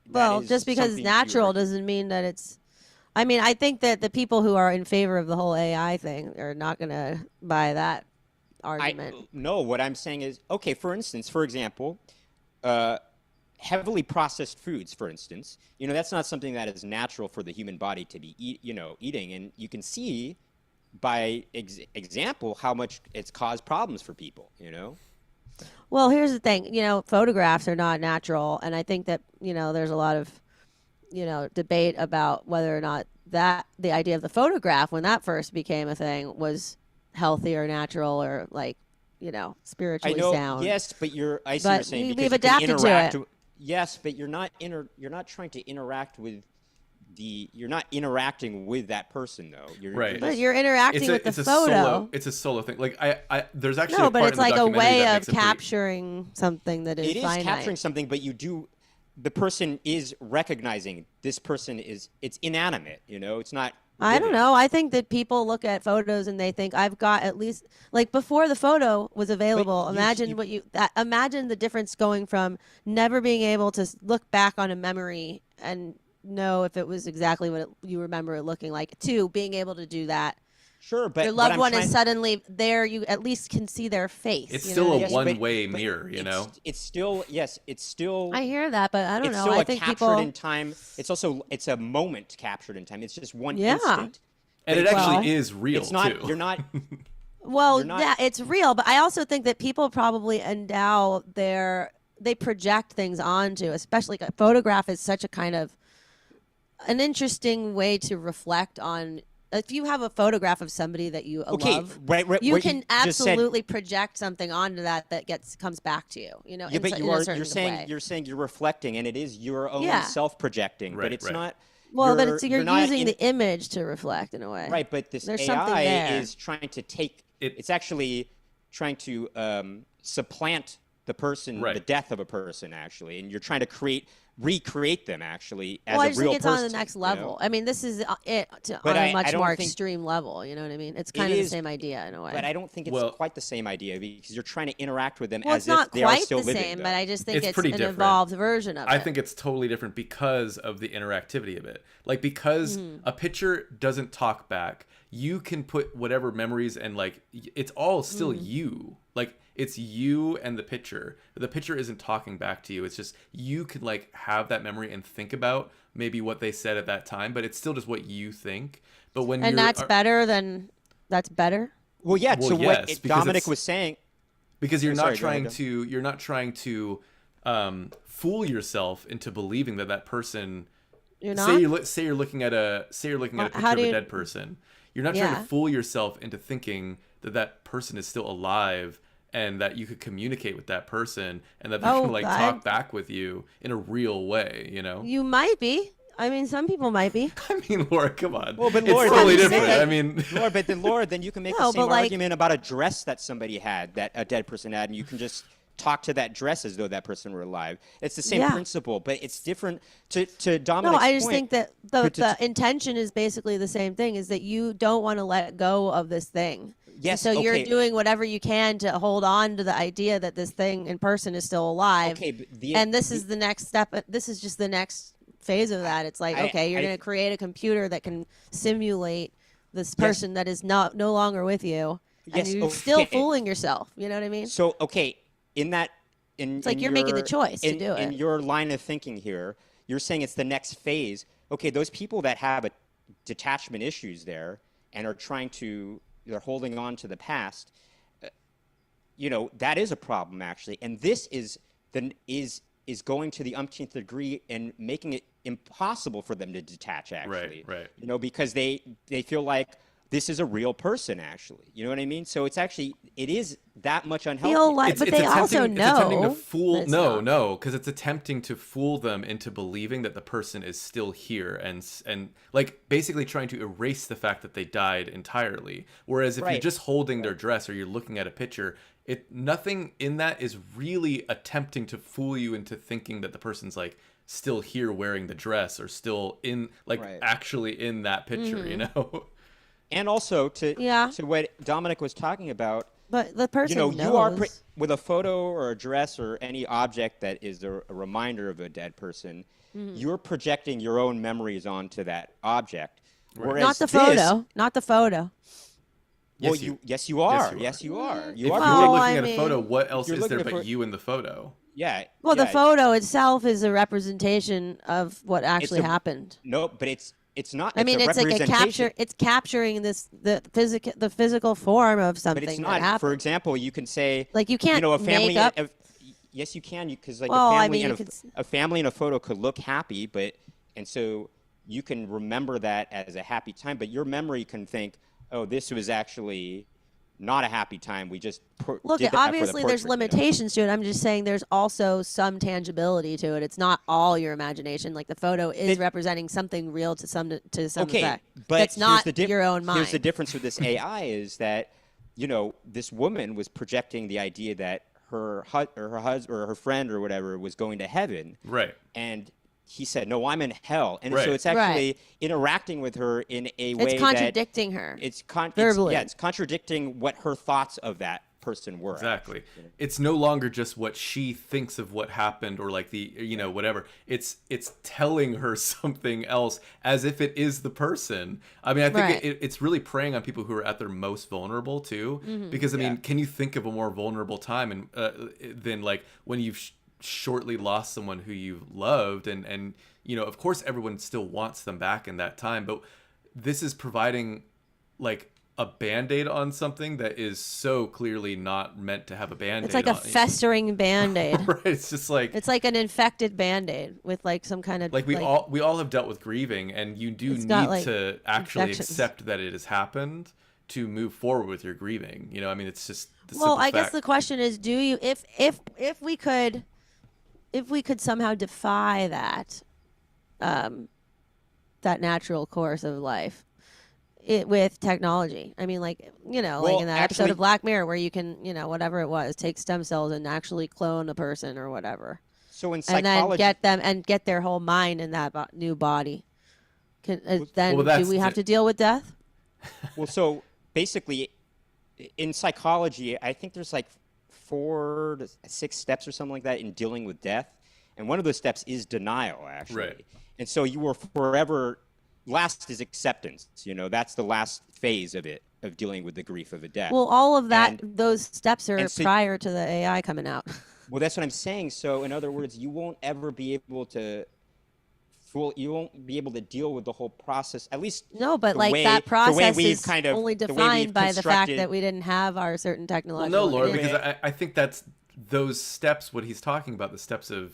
Well, just because it's natural doesn't mean that it's. I mean, I think that the people who are in favor of the whole AI thing are not going to buy that argument. No, what I'm saying is, okay, for example, heavily processed foods, for instance, that's not something that is natural for the human body to be eating. And you can see by example how much it's caused problems for people, Well, here's the thing, photographs are not natural. And I think that, there's a lot of, debate about whether or not that the idea of the photograph, when that first became a thing, was healthy or natural or spiritually sound. Yes, but I see what you're saying. We've adapted to it. Yes, but you're not trying to interact with you're not interacting with that person though. Right. But you're interacting with the photo. It's a solo thing. Like there's actually no, a part but it's in the like a documentary way that of makes it pretty- capturing something that is finite. It is capturing something, but the person is recognizing this person it's inanimate. It's not. I don't know. I think that people look at photos and they think I've got at least like before the photo was available. Imagine imagine the difference going from never being able to look back on a memory and know if it was exactly what you remember it looking like to being able to do that. Sure, but your loved one is suddenly there. You at least can see their face. It's still a Yes, one-way mirror, It's still It's still. I hear that, but I don't know. Still I think captured in time. It's a moment captured in time. It's just one instant. And it actually is real It's not. too. You're not. Well, yeah, it's real, but I also think that people probably they project things onto, especially a photograph is such a kind of an interesting way to reflect on. If you have a photograph of somebody that you love, you can absolutely project something onto that comes back to you. Yeah, but you're saying you're reflecting, and it is your own self-projecting, but it's not. Well, but you're using the image to reflect in a way. Right, but this There's AI is trying to take it's actually trying to supplant the person, the death of a person, actually, and you're trying to recreate them actually as a real person. Well, I just think it's on the next level. I mean, this is it on a much more extreme level. You know what I mean? It's kind of the same idea in a way. But I don't think it's quite the same idea because you're trying to interact with them as if they are still living. It's not quite the same, but I just think it's pretty an different. evolved version of it. I think it's totally different because of the interactivity of it. Like because a picture doesn't talk back, you can put whatever memories and like it's all still you. Like it's you and the picture. The picture isn't talking back to you. It's just you can like have that memory and think about maybe what they said at that time, but it's still just what you think. But when that's better. Well, yeah. So what Dominic was saying, because you're not trying to fool yourself into believing that person. You're not? Say you're looking at a picture of a dead person. You're not trying to fool yourself into thinking that person is still alive and that you could communicate with that person and that they can talk back with you in a real way, You might be. I mean, some people might be. I mean, Laura, come on. Well, but Laura, it's totally different. I mean, Laura, then you can make the same argument about a dress that somebody had, that a dead person had, and you can just talk to that dress as though that person were alive. It's the same principle, but it's different. To Dominic's point. No, I just point, think that the intention is basically the same thing, is that you don't want to let go of this thing. Yes, and so you're doing whatever you can to hold on to the idea that this thing in person is still alive. Okay, but and this is the next step. This is just the next phase of that. It's like, you're going to create a computer that can simulate this person that is no longer with you. Yes, and you're still fooling yourself. You know what I mean? So, it's like you're making the choice to do it. In your line of thinking here, you're saying it's the next phase. Okay, those people that have detachment issues there and are they're holding on to the past, that is a problem actually. And this is going to the umpteenth degree and making it impossible for them to detach actually. Right. Because they feel like this is a real person actually. You know what I mean? So it is that much unhealthy. Feel like, but they also It's attempting to know. fool. it's No, not. no, because it's attempting to fool them into believing that the person is still here, and like basically trying to erase the fact that they died entirely. Whereas if you're Right. just holding their dress or you're looking at a picture, nothing in that is really attempting to fool you into thinking that the person's like still here wearing the dress or still in like Right. actually in that picture, you know? And also Yeah. to what Dominic was talking about, But the person knows. you are with a photo or a dress or any object that is a reminder of a dead person, you're projecting your own memories onto that object. Whereas not the this- photo. Not the photo. Well, Yes, you- yes, you are. you Yes, you are. If You you are. were Well, looking I at a photo, mean- what else you're is there looking but for- you in the photo? Yeah. Well, yeah. the photo itself is a representation of what actually a- happened. No, but it's not. I mean, it's like a representation. capture. It's capturing the physical form of something But it's that not. happened. For example, you can say, Like, you can't a family. make up- Yes, you can. Because like Well, a I family mean, and you could a family in a photo could look happy, and so you can remember that as a happy time. But your memory can think, oh, this was actually not a happy time. We just Look, did that for the obviously there's portrait, you know? limitations to it. I'm just saying there's also some tangibility to it. It's not all your imagination. Like the photo is representing something real to some Okay, effect. but That's here's not the your own mind. Here's the difference with this AI is that, this woman was projecting the idea that her husband or her friend or whatever was going to heaven. Right. And he said, no, I'm in hell. And Right. so it's actually interacting with her in a way It's that contradicting her. it's verbally. it's contradicting what her thoughts of that person were. Exactly. It's no longer just what she thinks of what happened or like whatever. It's telling her something else as if it is the person. I mean, I think Right. it's really preying on people who are at their most vulnerable too. Mm-hmm. Because I mean, Yeah. can you think of a more vulnerable time than like when you've shortly lost someone who you loved and of course everyone still wants them back in that time, but this is providing like a Band-Aid on something that is so clearly not meant to have a Band-Aid It's like a on. festering Band-Aid. Right, it's just like It's like an infected Band-Aid with like some kind of like we all have dealt with grieving, and you do It's need got, like, to actually infections. accept that it has happened to move forward with your grieving. I mean, it's just the Well, simple I guess fact. the question is, do you if we could somehow defy that that natural course of life with technology. I mean, like, like Well, in that episode actually- of Black Mirror where you can, whatever it was, take stem cells and actually clone a person or whatever. So in And psychology, then get their whole mind in that new body. Then Well, do that's we have the- to deal with death? well, so basically, in psychology, I think there's like 4 to 6 steps or something like that in dealing with death, and one of those steps is denial, actually. Right. And so you were forever. Last is acceptance. That's the last phase of it, of dealing with the grief of a death. Well, all of that, And- those steps are and so- prior to the AI coming out. Well, that's what I'm saying. So, in other words, you won't ever be able to. You won't be able to deal with the whole process. At least No, but the like way- that the way process we've is kind of- only the way we've defined by the fact constructed- that we didn't have our certain Well, technological. no, Laura, advances. because I think that's those steps. What he's talking about, the steps of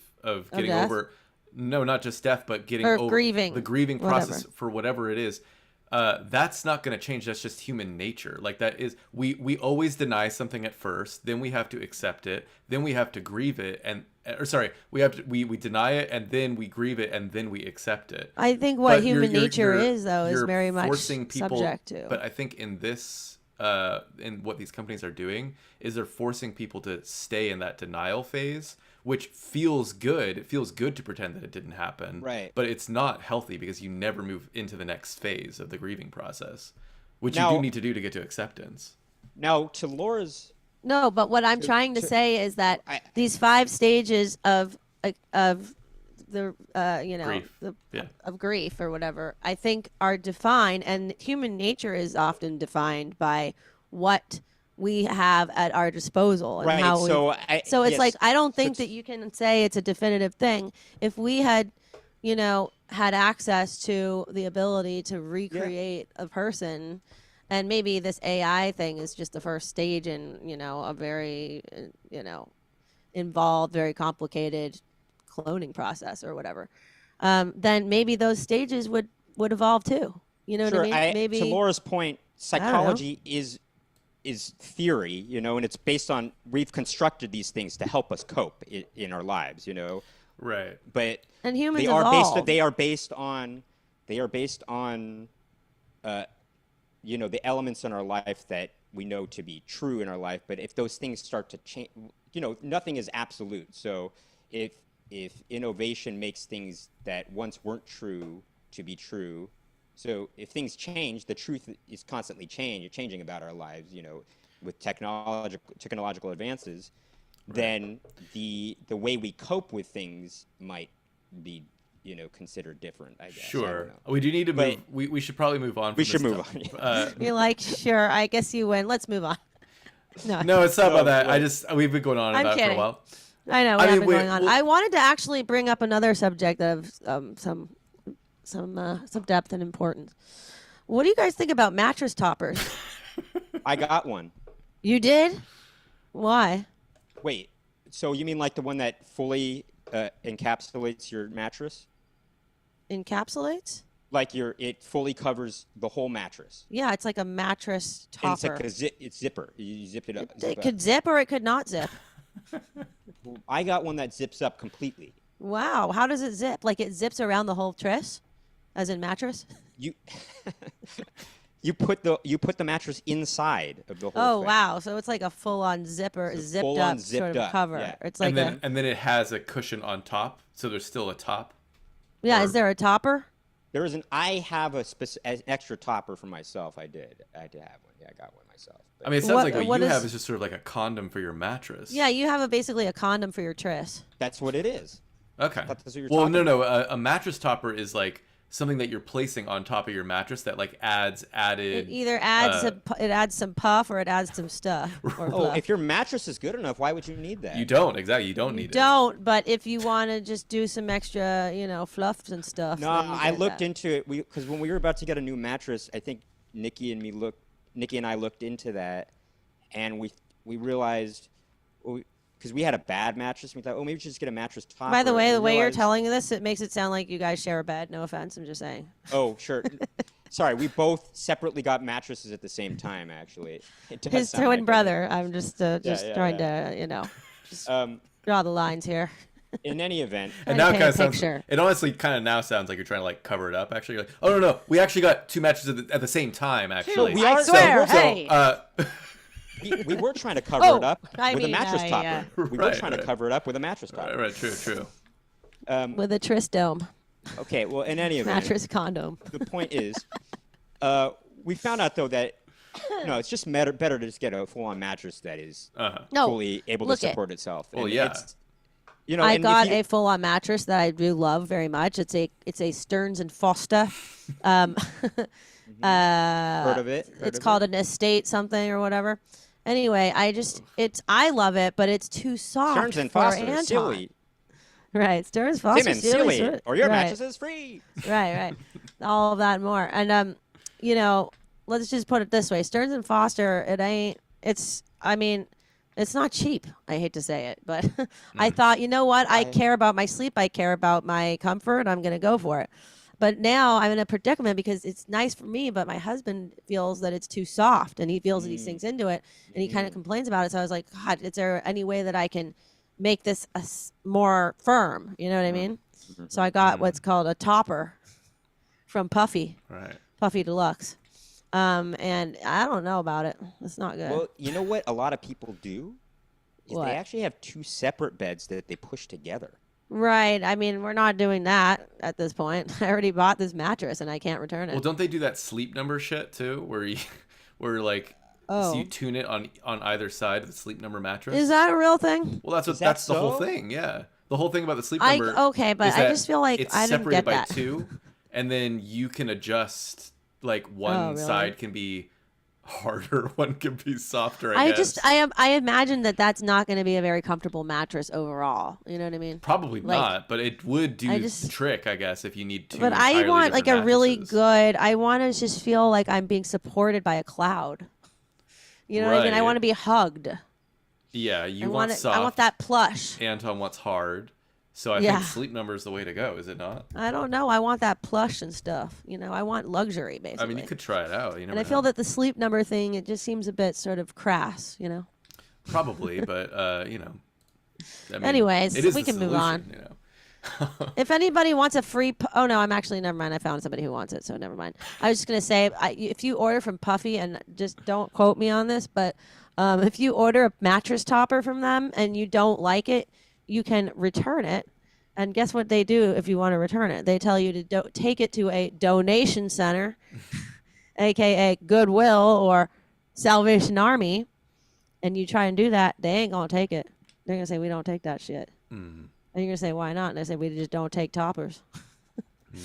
getting death? over. No, not just death, but getting Or over grieving, the grieving process whatever. for whatever it is. That's not going to change. That's just human nature. Like that is we always deny something at first, then we have to accept it, then we have to grieve it, we deny it and then we grieve it and then we accept it. I think what But human nature is, though, is you're very much forcing people, subject to. But I think in this, in what these companies are doing, is they're forcing people to stay in that denial phase, which feels good. It feels good to pretend that it didn't happen. Right. But it's not healthy because you never move into the next phase of the grieving process, which you Now- do need to do to get to acceptance. Now, to Laura's. No, but what I'm trying to say is that I- these 5 stages of the Grief. Yeah. of grief or whatever, I think are defined, and human nature is often defined by what we have at our disposal and Right, how so so it's yes. like I don't So think that you can say it's a definitive thing. If we had had access to the ability to recreate a person, and maybe this AI thing is just the first stage in a very involved, very complicated cloning process or whatever, then maybe those stages would evolve too. You know Sure, what I mean? Maybe to Laura's point, psychology is is theory, and it's based on we've constructed these things to help us cope in our lives, Right. But And humans they are evolved. based on the elements in our life that we know to be true in our life. But if those things start to change, nothing is absolute. So if innovation makes things that once weren't true to be true, so if things change, the truth is constantly changing about our lives, with technological advances, then the way we cope with things might be considered different, I guess. Sure. We do need to move. We should probably move on. We from should this move stuff. on. You're like, sure, I guess you win. Let's move on. No, it's not about that. well, We've been going on I'm about it for a kidding. while. I know I we have mean, been going on. well- I wanted to actually bring up another subject of some depth and importance. What do you guys think about mattress toppers? I got one. You did? Why? Wait, so you mean like the one that fully encapsulates your mattress? Encapsulates? Like it fully covers the whole mattress. Yeah, it's like a mattress And it's topper. like it's zipper. You zip it up. It could zip or it could not zip. I got one that zips up completely. Wow, how does it zip? Like it zips around the whole truss, as in mattress? You you put the mattress inside of the whole Oh thing. wow, so it's like a full-on zipper, It's a zipped full-on up sort zipped of up, cover. yeah. It's like And then it has a cushion on top, so there's still a top. yeah. Is there a topper? I have an extra topper for myself. I had to have one. Yeah, I got one myself. I mean, it sounds like what what you is- have is just sort of like a condom for your mattress. Yeah, you have basically a condom for your tris. That's what it is. Okay. thought that's what you were Well, talking no. A mattress topper is like something that you're placing on top of your mattress that like adds added. It either adds it adds some puff or it adds some stuff. Or Oh, fluff. if your mattress is good enough, why would you need that? You don't exactly. You don't need it. Don't, but if you want to just do some extra, fluffs and stuff. No, then you I get looked that. into it because when we were about to get a new mattress, I think Nikki and I looked into that, and we realized because we had a bad mattress, we thought, maybe we should just get a mattress topper. By the way, and the we way you're realized- telling this, it makes it sound like you guys share a bed. No offense, I'm just saying. Oh, sure. Sorry, we both separately got mattresses at the same time. Actually, It does His sound twin like brother. I'm just yeah, trying to, just that. draw the lines here. In any event, And Trying now to it paint kind a of sounds. picture. It honestly kind of now sounds like you're trying to like cover it up. Actually, you're like, oh no, we actually got two mattresses at the same time. Actually, we I are- swear, so- hey. we were trying to cover Oh, it up I with mean, a mattress I, topper. We were Right, trying to right. cover it up with a mattress topper. right, true. With a tris dome, Okay, well, in any event, mattress condom. the point is, we found out though that it's just better to just get a full-on mattress that is No, fully able to look it. support itself. Well, And yeah. it's, I and if got you- a full-on mattress that I do love very much. It's a Stearns and Foster. Um, Heard of it? Heard It's of called it? an estate something or whatever. Anyway, I love it, but it's too soft Stearns and for Foster, Anton. silly. Right, Stearns Foster, Simmons, silly, or your right. mattress is free. Right. All of that and more. And let's just put it this way: Stearns and Foster. It's not cheap. I hate to say it, but I thought, you know what? I care about my sleep. I care about my comfort. I'm going to go for it. But now I'm in a predicament because it's nice for me, but my husband feels that it's too soft, and he feels that he sinks into it, and he kind of complains about it. So I was like, God, is there any way that I can make this more firm? You know what I mean? So I got what's called a topper from Puffy. Right. Puffy Deluxe. And I don't know about it. It's not good. Well, you know what a lot of people do? Is What? they actually have two separate beds that they push together. Right. I mean, we're not doing that at this point. I already bought this mattress and I can't return it. Well, don't they do that sleep number shit too, where like so you tune it on either side of the sleep number mattress? Is that a real thing? Well, Is that that's the whole so? thing. Yeah, the whole thing about the sleep I- number. okay, but is I that just feel like it's I didn't separated get by that. two, and then you can adjust. Like one Oh, really? side can be harder, one can be softer. I guess. I imagine that that's not going to be a very comfortable mattress overall. You know what I mean? Probably like, not, but it would do I the just- trick, I guess, if you need to. But I want like a really good. I want to just feel like I'm being supported by a cloud. You know what I mean? I Right. want to be hugged. Yeah, you I want it- soft. I want that plush. Anton wants hard. So I Yeah. think Sleep Number is the way to go, is it not? I don't know. I want that plush and stuff. I want luxury, basically. I mean, you could try it out. You never And I feel know. that the Sleep Number thing, it just seems a bit sort of crass. Probably, but I mean, Anyways, it is we the can move solution, on. If anybody wants a free, oh no, I'm actually never mind. I found somebody who wants it, so never mind. I was just gonna say, if you order from Puffy, and just don't quote me on this, but if you order a mattress topper from them and you don't like it, you can return it. And guess what they do if you want to return it? They tell you to take it to a donation center, aka Goodwill or Salvation Army, and you try and do that, they ain't gonna take it. They're gonna say, we don't take that shit. Mm, And you're gonna say, why not? And they say, we just don't take toppers.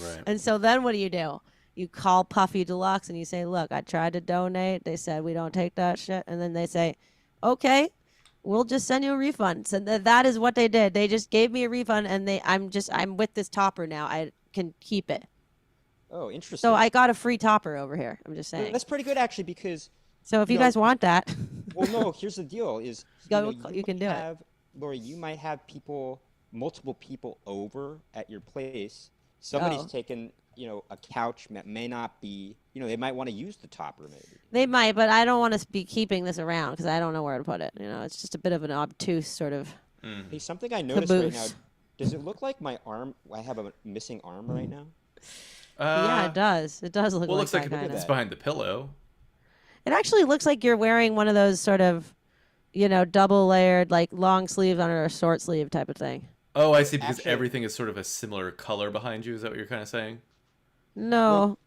right. And so then what do? You call Puffy Deluxe and you say, look, I tried to donate. They said we don't take that shit. And then they say, okay, we'll just send you a refund. So that is what they did. They just gave me a refund, and I'm with this topper now. I can keep it. Oh, interesting. So I got a free topper over here. I'm just Well, saying. that's pretty good actually, because So if you you know- guys want that, well, no. Here's the deal: is you can do it. it. Lori, you might have multiple people over at your place. Somebody's Oh. taken, a couch that may not be, they might want to use the topper maybe. they might, but I don't want to be keeping this around because I don't know where to put it. It's just a bit of an obtuse sort of. Hey, something I noticed right now. Caboose. Does it look like my arm? I have a missing arm right now. Yeah, it does. It does look Well, it like looks like that kind it's of. behind the pillow. It actually looks like you're wearing one of those sort of, double layered, like long sleeves under a short sleeve type of thing. Oh, I see. Because Actually- everything is sort of a similar color behind you. Is that what you're kind of saying? No.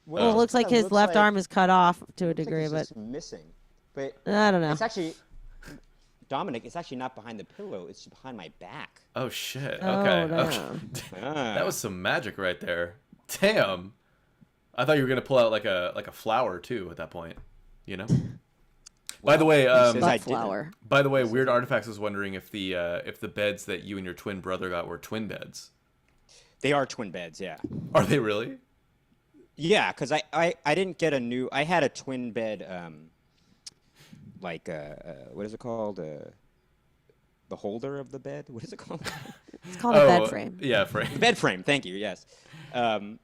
Well, it looks like his left arm is cut off to a looks like degree, it's but just missing. But I don't know. it's actually, Dominic. It's actually not behind the pillow. It's behind my back. Oh shit. Oh, Okay. no. Okay. Ah. That was some magic right there. Damn. I thought you were gonna pull out like a flower too at that point. By the way, He says I Butt didn't. flower. Weird Artifacts was wondering if the beds that you and your twin brother got were twin beds. They are twin beds. Yeah. Are they really? Yeah, because I didn't get a new. I had a twin bed. What is it called? The holder of the bed. What is it called? It's called a bed frame. Yeah, frame. Bed frame. Thank you. Yes. Damn.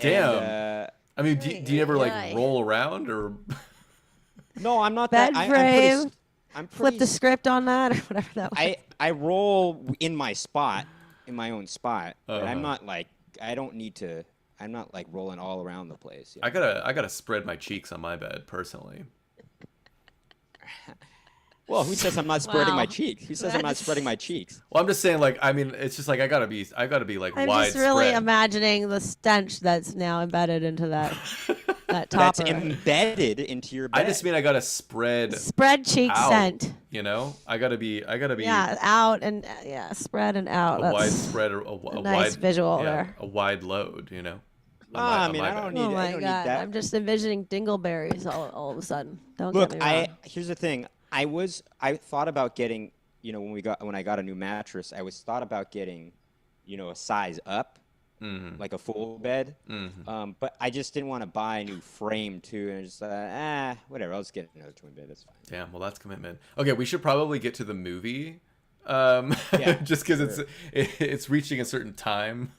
And, I mean, do you ever like Ay. roll around or? no, I'm not Bed that. frame. I'm Flip pretty. the script on that or whatever that was. I roll in my spot, in my own spot, but I'm Uh-huh. not like. I don't need to. I'm not like rolling all around the place. Yeah. I gotta spread my cheeks on my bed personally. Well, who says I'm not spreading my Wow. cheeks? Who says I'm not spreading my cheeks? Well, I'm just saying, like, I mean, it's just like I gotta be like I'm widespread. just really imagining the stench that's now embedded into that That's topper. embedded into your bed. I just mean I gotta spread Spread cheek out. scent. I gotta be Yeah, out and spread and out. a That's widespread, a nice wide visual yeah, there. a wide load. I mean, I don't bed. need. Oh I my don't god! need that. I'm just envisioning dingleberries all of a sudden. Don't Look, get me wrong. here's the thing. I thought about getting, when I got a new mattress, thought about getting, a size up, like a full bed. But I just didn't want to buy a new frame too, and just whatever. I'll just get another twin bed. That's fine. Damn, well that's commitment. Okay, we should probably get to the movie. Yeah, just because sure. it's reaching a certain time.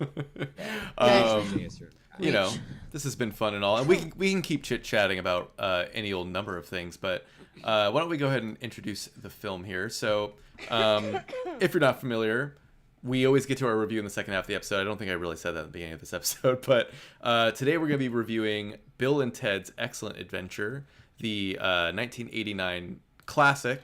This has been fun and all, and we can keep chit chatting about any old number of things, but why don't we go ahead and introduce the film here? So, if you're not familiar, we always get to our review in the second half of the episode. I don't think I really said that at the beginning of this episode, but today we're going to be reviewing Bill and Ted's Excellent Adventure, the 1989 classic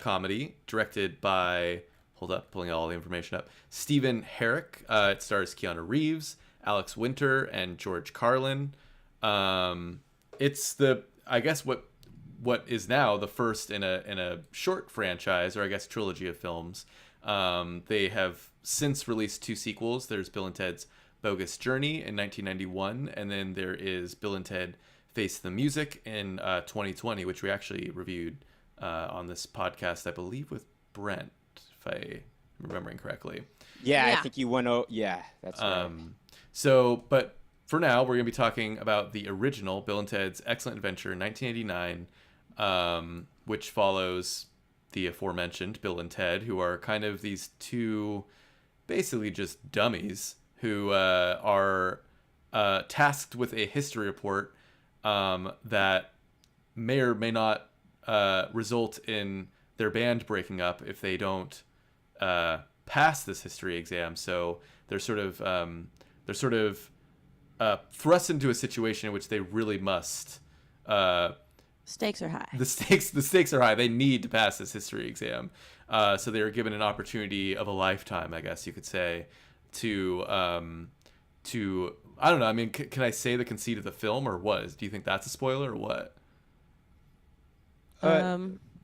comedy directed by, hold up, pulling all the information up, Stephen Herrick. It stars Keanu Reeves, Alex Winter, and George Carlin. It's I guess what is now the first in a short franchise, or I guess trilogy of films. They have since released 2 sequels. There's Bill and Ted's Bogus Journey in 1991, and then there is Bill and Ted Face the Music in 2020, which we actually reviewed on this podcast, I believe, with Brent, if I'm remembering correctly. Yeah, Yeah. I think you went. Yeah, that's right. But for now, we're going to be talking about the original Bill and Ted's Excellent Adventure in 1989, which follows the aforementioned Bill and Ted, who are kind of these two basically just dummies who are tasked with a history report that may or may not result in their band breaking up if they don't pass this history exam. So they're sort of thrust into a situation in which they really must. Stakes are high. The stakes are high. They need to pass this history exam. So they are given an opportunity of a lifetime, I guess you could say, to I don't know. I mean, can I say the conceit of the film or what? Do you think that's a spoiler or what? I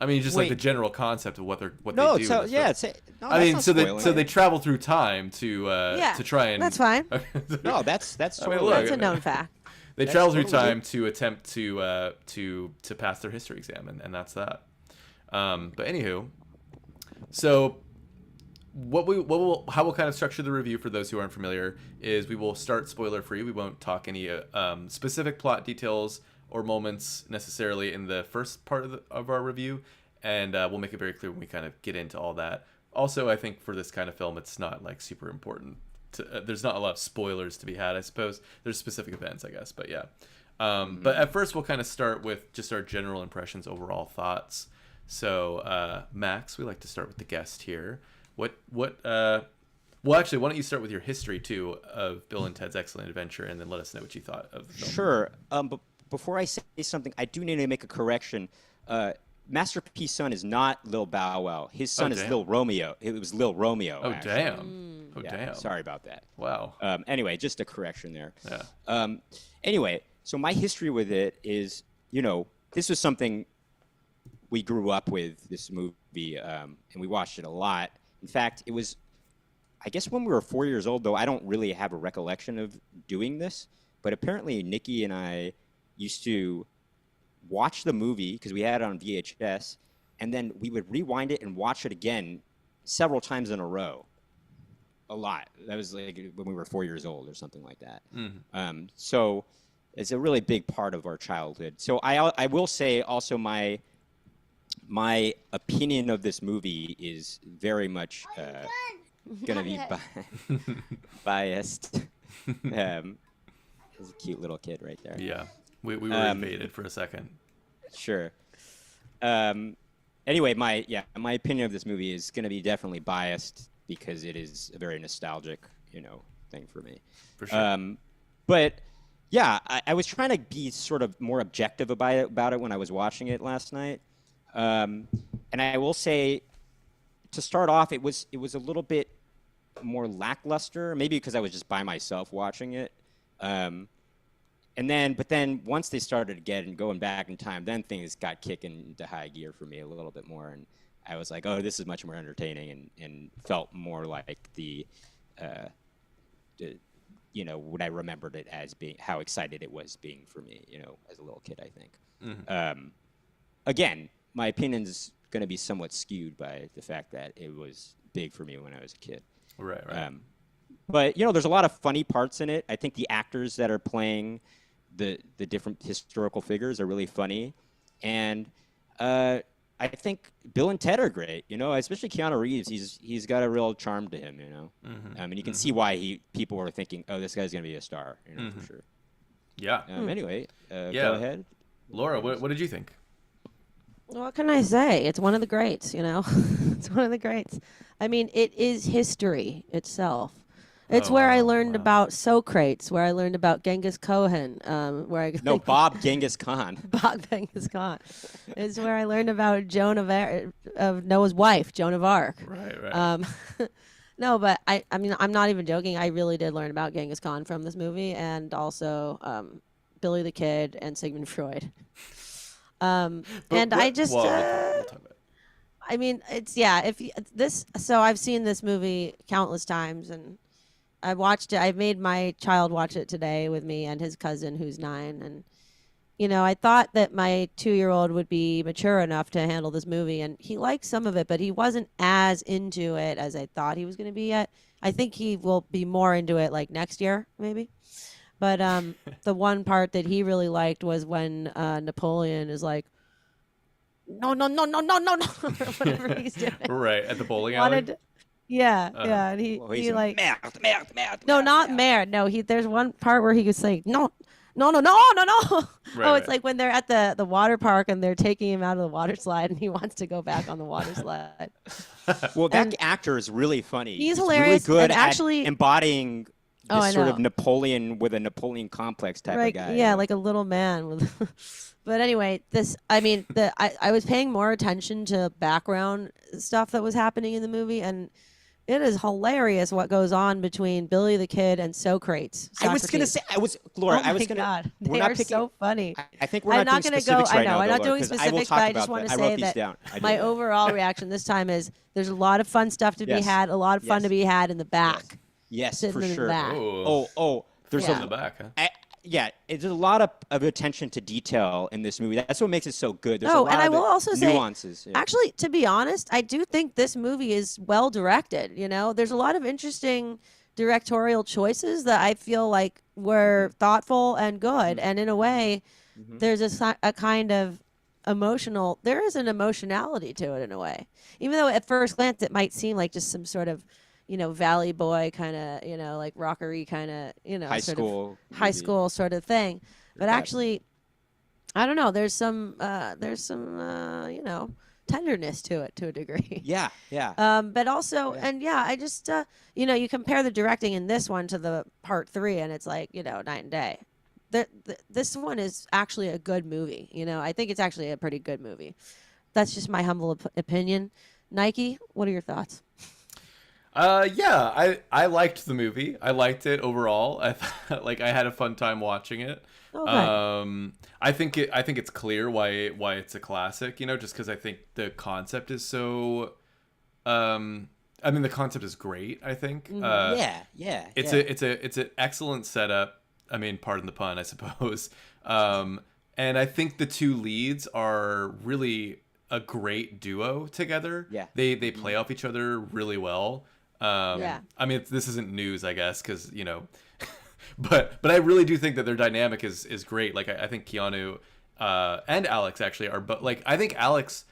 mean, just like the general concept of what they do. So yeah, no, I mean, so they travel through time to try and. That's fine. No, that's I mean, look, That's a known fact. They travel through time to attempt to pass their history exam, and that's that. But anywho, so how we'll kind of structure the review for those who aren't familiar is we will start spoiler free. We won't talk any specific plot details or moments necessarily in the first part of our review, and we'll make it very clear when we kind of get into all that. Also, I think for this kind of film, it's not like super important. There's not a lot of spoilers to be had, I suppose. There's specific events, I guess, but yeah. But at first, we'll kind of start with just our general impressions, overall thoughts. So, Max, we like to start with the guest here. Well, actually, why don't you start with your history too of Bill and Ted's Excellent Adventure, and then let us know what you thought of the film. Sure. But before I say something, I do need to make a correction. Master P's son is not Lil Bow Wow. His son is Lil Romeo. It was Lil Romeo. Oh, actually. damn. Oh, Yeah, damn. sorry about that. Wow. Anyway, just a correction there. Yeah. Anyway, so my history with it is, this was something we grew up with, this movie, and we watched it a lot. In fact, it was, I guess when we were 4 years old, though I don't really have a recollection of doing this, but apparently Nikki and I used to watch the movie because we had it on VHS, and then we would rewind it and watch it again several times in a row. A lot. That was like when we were 4 years old or something like that. Mm-hmm. So it's a really big part of our childhood. So I will say also my opinion of this movie is very much going to be biased. There's a cute little kid right there. Yeah. We were invaded for a second. Sure. Anyway, my opinion of this movie is going to be definitely biased because it is a very nostalgic, thing for me. For sure. But yeah, I was trying to be sort of more objective about it when I was watching it last night. And I will say, to start off, it was a little bit more lackluster, maybe because I was just by myself watching it. But then once they started going back in time, then things got kicking into high gear for me a little bit more, and I was like, oh, this is much more entertaining, and felt more like when I remembered it as being, how excited it was being for me, as a little kid, I think. Mm-hmm. Again, my opinion is going to be somewhat skewed by the fact that it was big for me when I was a kid. Right. But there's a lot of funny parts in it. I think the actors that are playing the different historical figures are really funny, and I think Bill and Ted are great. Especially Keanu Reeves. He's got a real charm to him. Mm-hmm. And you can see why people were thinking, oh, this guy's gonna be a star. Mm-hmm. For sure. Yeah. Anyway, go ahead, Laura. What did you think? What can I say? It's one of the greats, It's one of the greats. I mean, it is history itself. It's where I learned about Socrates, where I learned about Genghis Khan, Bob Genghis Khan. Bob Genghis Khan. It's where I learned about Joan of Noah's wife, Joan of Arc. Right. No, but I mean, I'm not even joking. I really did learn about Genghis Khan from this movie, and also Billy the Kid and Sigmund Freud. We'll talk about it. I mean, so I've seen this movie countless times, and I watched it. I made my child watch it today with me and his cousin, who's 9. And, I thought that my 2-year-old would be mature enough to handle this movie. And he liked some of it, but he wasn't as into it as I thought he was going to be yet. I think he will be more into it like next year, maybe. But the one part that he really liked was when Napoleon is like, no, no, no, no, no, no, no, or whatever he's doing. Right at the bowling He alley. wanted, yeah, and Well, he he's like, merde, merde, merde, no, merde, not merde. mad. No, there's one part where he was saying, no, no, no, no, no, no. Right, Oh, it's right. like when they're at the water park and they're taking him out of the water slide and he wants to go back on the water slide. Well, that And actor is really funny. he's really hilarious, good and actually- at embodying Oh, this I sort of know. Napoleon with a Napoleon complex type Right, of guy. yeah, like a little man with but anyway, I was paying more attention to background stuff that was happening in the movie, and it is hilarious what goes on between Billy the Kid and Socrates. I was gonna Socrates. say, Laura, Oh I was my gonna. God, We're they not are picking. so funny. I think we're I'm not not doing gonna specifics go. I right know now, I'm though, not Laura, doing 'cause I will specifics, talk but I about just want to that. I wrote say these that down. I did my that. overall reaction this time is there's a lot of fun stuff to be Yes. had, a lot of fun Yes. to be had in the back, Yes, sitting for in sure. the back. Oh, there's in Yeah. the back, huh? yeah, there's a lot of attention to detail in this movie. That's what makes it so good. There's a Oh, lot and I of will also say, nuances. Yeah. actually, to be honest, I do think this movie is well directed. You know, there's a lot of interesting directorial choices that I feel like were thoughtful and good, and in a way, there's a kind of emotional. There is an emotionality to it in a way, even though at first glance it might seem like just some sort of, Valley Boy kind of, like rockery kind of, high sort school. of high movie. school sort of thing. But bad. actually, I don't know. There's some tenderness to it to a degree. Yeah, yeah. But also, Yeah. and yeah, I just, you compare the directing in this one to the part 3, and it's like, night and day. This one is actually a good movie. I think it's actually a pretty good movie. That's just my humble opinion. Nike, what are your thoughts? Yeah, I liked the movie. I liked it overall. I I had a fun time watching it. Oh, good. I think it's clear why it's a classic. Just because I think the concept is so. I mean, the concept is great. I think. Yeah. It's an excellent setup. I mean, pardon the pun, I suppose. And I think the two leads are really a great duo together. Yeah. They play off each other really well. Yeah. I mean, this isn't news, I guess, because but I really do think that their dynamic is great. Like I think Keanu and Alex actually are, but like I think Alex,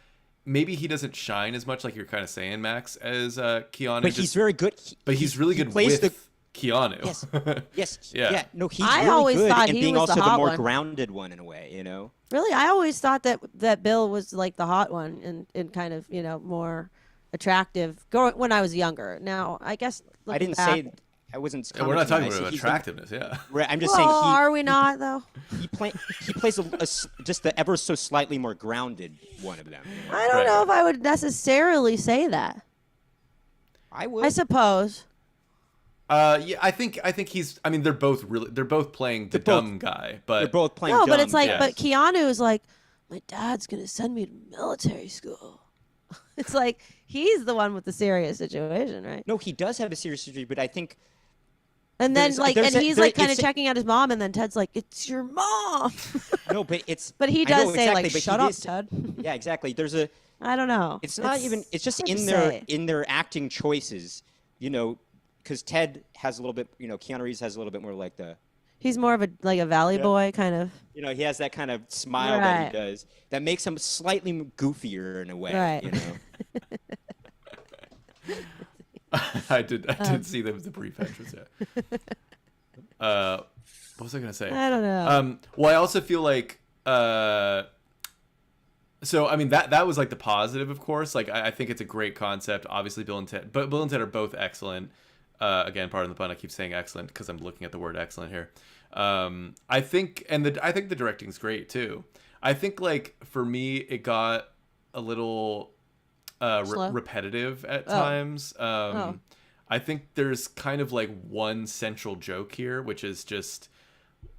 maybe he doesn't shine as much, like you're kind of saying, Max, as Keanu. But he's very good. But he's really good plays with Keanu. Yes. Yeah. Yeah. No, he's I really always good thought in he being was the also the hot more one. grounded one in a way. Really, I always thought that Bill was like the hot one and kind of more attractive when I was younger. Now, I guess I didn't back, say. I wasn't. And we're not talking commenting. about He's attractiveness, yeah. Right, I'm just Well, saying. are we not though? He plays just the ever so slightly more grounded one of them. I don't Right. know if I would necessarily say that. I would. I suppose. Yeah, I think he's. I mean, they're both playing the They're both- dumb guy, but They're both playing. No, but dumb, it's like, yes. but Keanu is like, my dad's gonna send me to military school. It's like he's the one with the serious situation, right? No, he does have a serious injury, but I think And then There's he's there- like kind of it's a- checking out his mom, and then Ted's like, "It's your mom." no, but it's. But he I does know, say like, exactly, but "Shut he up, is- Ted." Yeah, exactly. There's a. I don't know. It's not even. It's just hard to in say. their acting choices, because Ted has a little bit. Keanu Reeves has a little bit more like the. He's more of a Valley Yeah. Boy kind of. He has that kind of smile that Right. he does that makes him slightly goofier in a way. Right. I did see the brief entrance. Yeah. What was I gonna say? I don't know. Well, I also feel like. So I mean that was like the positive, of course. Like I think it's a great concept. Obviously, Bill and Ted are both excellent. Again, pardon the pun. I keep saying excellent because I'm looking at the word excellent here. I think the directing's great too. I think like for me, it got a little Slow? repetitive at Oh. times. Oh. I think there's kind of like one central joke here, which is just,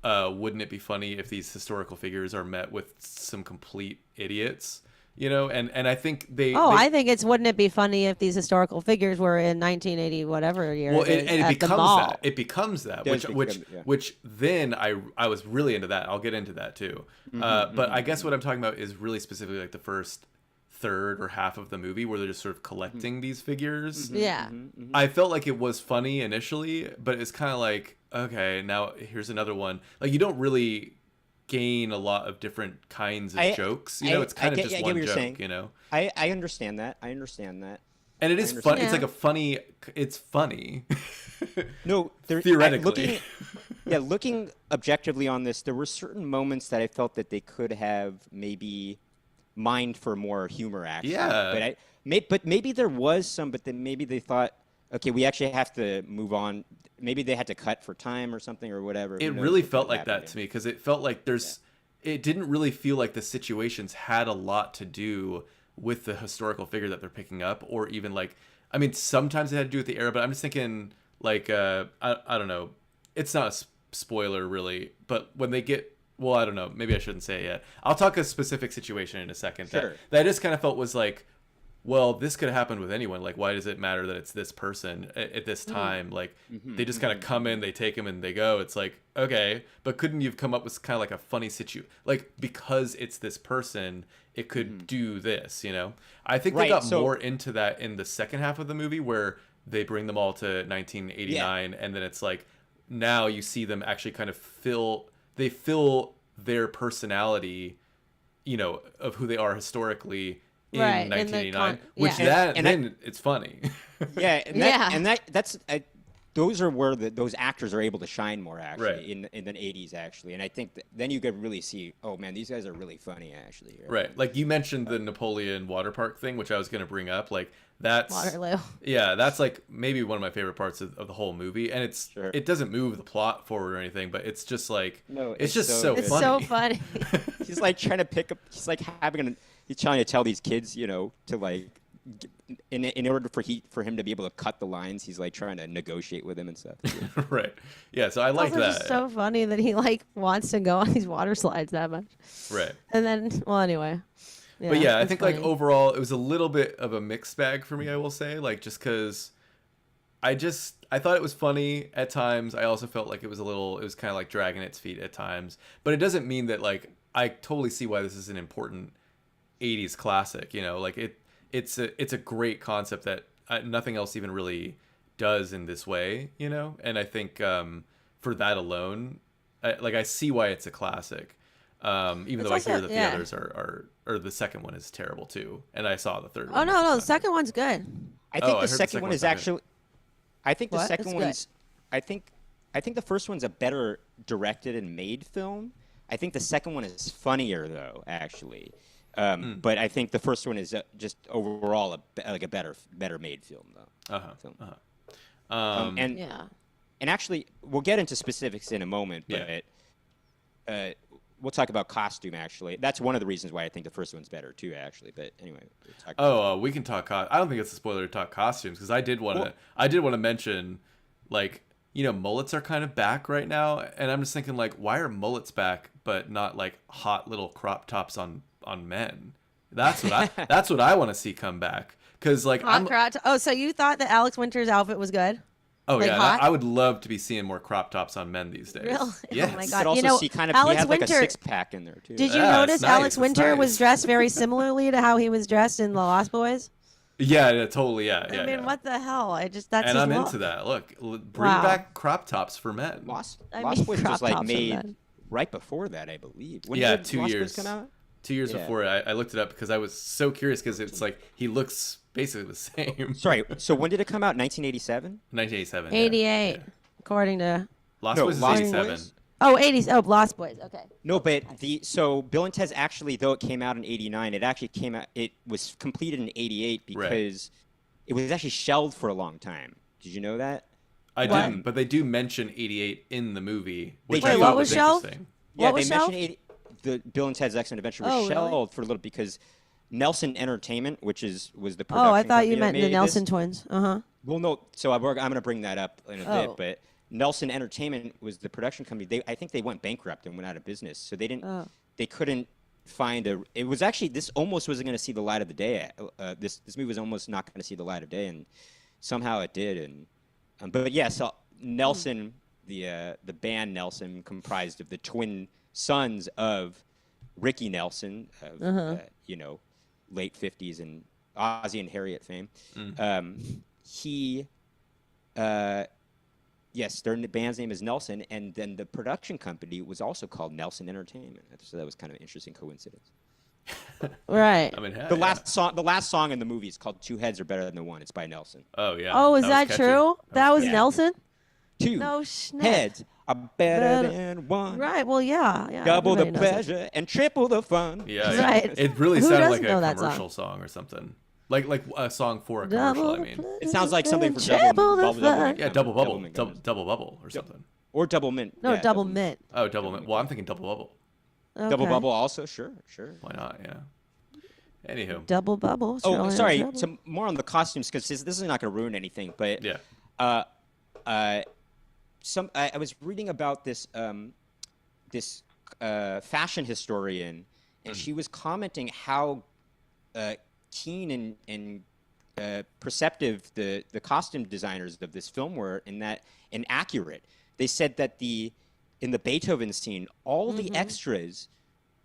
wouldn't it be funny if these historical figures are met with some complete idiots? And I think I think it's wouldn't it be funny if these historical figures were in 1980 whatever year? well, it is, and it at the becomes mall. that. It becomes that, Does which become- yeah. which then I was really into that. I'll get into that too. But I guess what I'm talking about is really specifically like the first third or half of the movie where they're just sort of collecting these figures. Yeah. I felt like it was funny initially, but it's kind of like, okay, now here's another one. Like you don't really gain a lot of different kinds of jokes. It's kind of just I get one what you're joke. saying. I understand that. And it is fun. Yeah. It's like a funny. It's funny. No, Theoretically. Looking objectively on this, there were certain moments that I felt that they could have maybe mined for more humor. Actually, Yeah. but maybe there was some, but then maybe they thought, okay, we actually have to move on. Maybe they had to cut for time or something or whatever. It really felt like that to me because it felt like it didn't really feel like the situations had a lot to do with the historical figure that they're picking up, or even like, I mean, sometimes it had to do with the era, but I'm just thinking like, I don't know. It's not a spoiler really, but when they get, well, I don't know, maybe I shouldn't say it yet. I'll talk a specific situation in a second Sure. that I just kind of felt was like, well, this could have happened with anyone. Like, why does it matter that it's this person at this time? Like, they just kind of come in, they take him, and they go. It's like, okay, but couldn't you have come up with kind of like a funny situation? Like, because it's this person, it could do this, I think they got more into that in the second half of the movie where they bring them all to 1989, and then it's like, now you see them actually kind of fill their personality, of who they are historically in Right, 1989, yeah. which then it's funny. Yeah, and Yeah. that's those are where those actors are able to shine more actually Right. in the 80s actually, and I think then you could really see, oh man, these guys are really funny actually. Right, like you mentioned the Napoleon water park thing, which I was going to bring up. Like that's Waterloo. Yeah, that's like maybe one of my favorite parts of the whole movie, and Sure. it doesn't move the plot forward or anything, but it's just like No, it's it's just so so good. It's funny. so funny. He's like trying to pick up. He's like he's trying to tell these kids, to like, in order for him to be able to cut the lines, he's like trying to negotiate with him and stuff. Right. Yeah, so I It's like also that. just so funny that he like wants to go on these water slides that much. Right. And then, well, anyway. But yeah, I it's think funny. like overall it was a little bit of a mixed bag for me, I will say, like just cuz I thought it was funny at times. I also felt like it was kind of like dragging its feet at times. But it doesn't mean that like I totally see why this is an important 80s classic, like it's a great concept that nothing else even really does in this way, And I think for that alone, I see why it's a classic. Even It's though I hear also- that yeah. the others or the second one is terrible too, and I saw the third Oh one. no, the second one's good. I think I heard the the second second one one's is not good. actually. I think the What? second It's one's. I think the first one's a better directed and made film. I think the second one is funnier though, actually. But I think the first one is just overall a better made film though. Film. And Yeah. and actually, we'll get into specifics in a moment, Yeah. but we'll talk about costume. Actually, that's one of the reasons why I think the first one's better too. Actually, but anyway. We'll talk about We can talk. I don't think it's a spoiler to talk costumes because I did want to mention, like mullets are kind of back right now, and I'm just thinking like, why are mullets back but not like hot little crop tops on men? That's what I want to see come back because like So you thought that Alex Winter's outfit was good? Oh Like yeah, hot? I would love to be seeing more crop tops on men these days. Really? Yes. Oh my You God. could also see kind of Alex he had like Winter- a six pack in there too. Did you Yeah, notice it's nice, Alex it's Winter was nice. dressed very similarly to how he was dressed in The Lost Boys? Yeah, totally. Yeah, I mean, yeah. what the hell? That's And his I'm look. into that. Look, bring Wow. back crop tops for men. Lost I Boys mean, was crop like tops are made bad. right before that, I believe. When Yeah, did 2 Lost years. Boys come out? 2 years Yeah. before, I looked it up because I was so curious because it's like he looks basically the same. Sorry. So when did it come out? 1987. 1987. 88, Yeah. according to... Lost No, Boys is Lost 87. Boys? Oh, 80s. Oh, Lost Boys. Okay. No, but so Bill and Ted's actually, though it came out in '89, it actually came out. It was completed in '88 because it was actually shelved for a long time. Did you know that? I What? didn't, but they do mention 88 in the movie, which Wait, I what thought was was shelved? interesting. Yeah, What was they mentioned shelved? the Bill and Ted's Excellent Adventure was Oh, really? shelved for a little because Nelson Entertainment, which was the production Oh, I thought you company that meant the made Nelson this. twins. Uh-huh. Well, no. So I'm going to bring that up in a Oh. bit, but Nelson Entertainment was the production company. I think they went bankrupt and went out of business, so they didn't. Oh. They couldn't find a. It was actually this almost wasn't going to see the light of the day. This movie was almost not going to see the light of day, and somehow it did. And but yeah, so Nelson, the band Nelson, comprised of the twin sons of Ricky Nelson, of late '50s and Ozzy and Harriet fame. He Yes, their band's name is Nelson, and then the production company was also called Nelson Entertainment. So that was kind of an interesting coincidence. Right. I mean, The last song in the movie is called "Two Heads Are Better Than One." It's by Nelson. Oh yeah. Oh, is was that catchy. true? That was catchy. Nelson? Two No snap. heads are better Better- than one. Right. Well, yeah. Double the everybody knows that. pleasure and triple the fun. Yeah, Right. It really Who sounded doesn't like a know that commercial song or something. Like a song for a commercial. I mean, It sounds like something from Triple the Double fun. Mint. yeah, double bubble, Mint. double bubble or something. Or Double Mint. No, Yeah, double mint. Oh, double. Well, I'm thinking double bubble. Double Okay. Bubble also, sure. Why not? Yeah. Anywho. Double bubble. Oh, Charlie sorry. Double. Some more on the costumes because this is not going to ruin anything. But Yeah. I was reading about this fashion historian, and she was commenting how keen and perceptive the costume designers of this film were and accurate. They said that in the Beethoven scene, all the extras,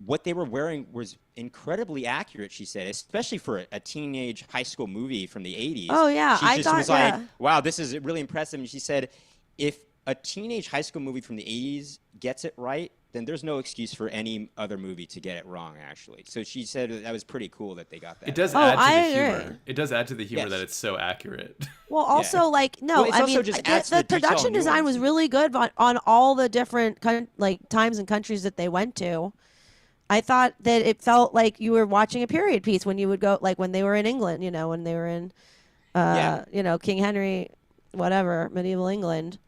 what they were wearing was incredibly accurate, she said, especially for a teenage high school movie from the 80s. Oh, yeah, She I just thought- was like, yeah. wow, this is really impressive. And she said, if a teenage high school movie from the 80s gets it right, then there's no excuse for any other movie to get it wrong, actually. So she said that was pretty cool that they got that. It does Oh, add to I the humor. agree. It does add to the humor Yes. that it's so accurate. Well, also like no, Well, it's I also mean just adds to the the detail production and design was nuance. really good on all the different times and countries that they went to. I thought that it felt like you were watching a period piece when you would go, like when they were in England, when they were in, King Henry, whatever, medieval England.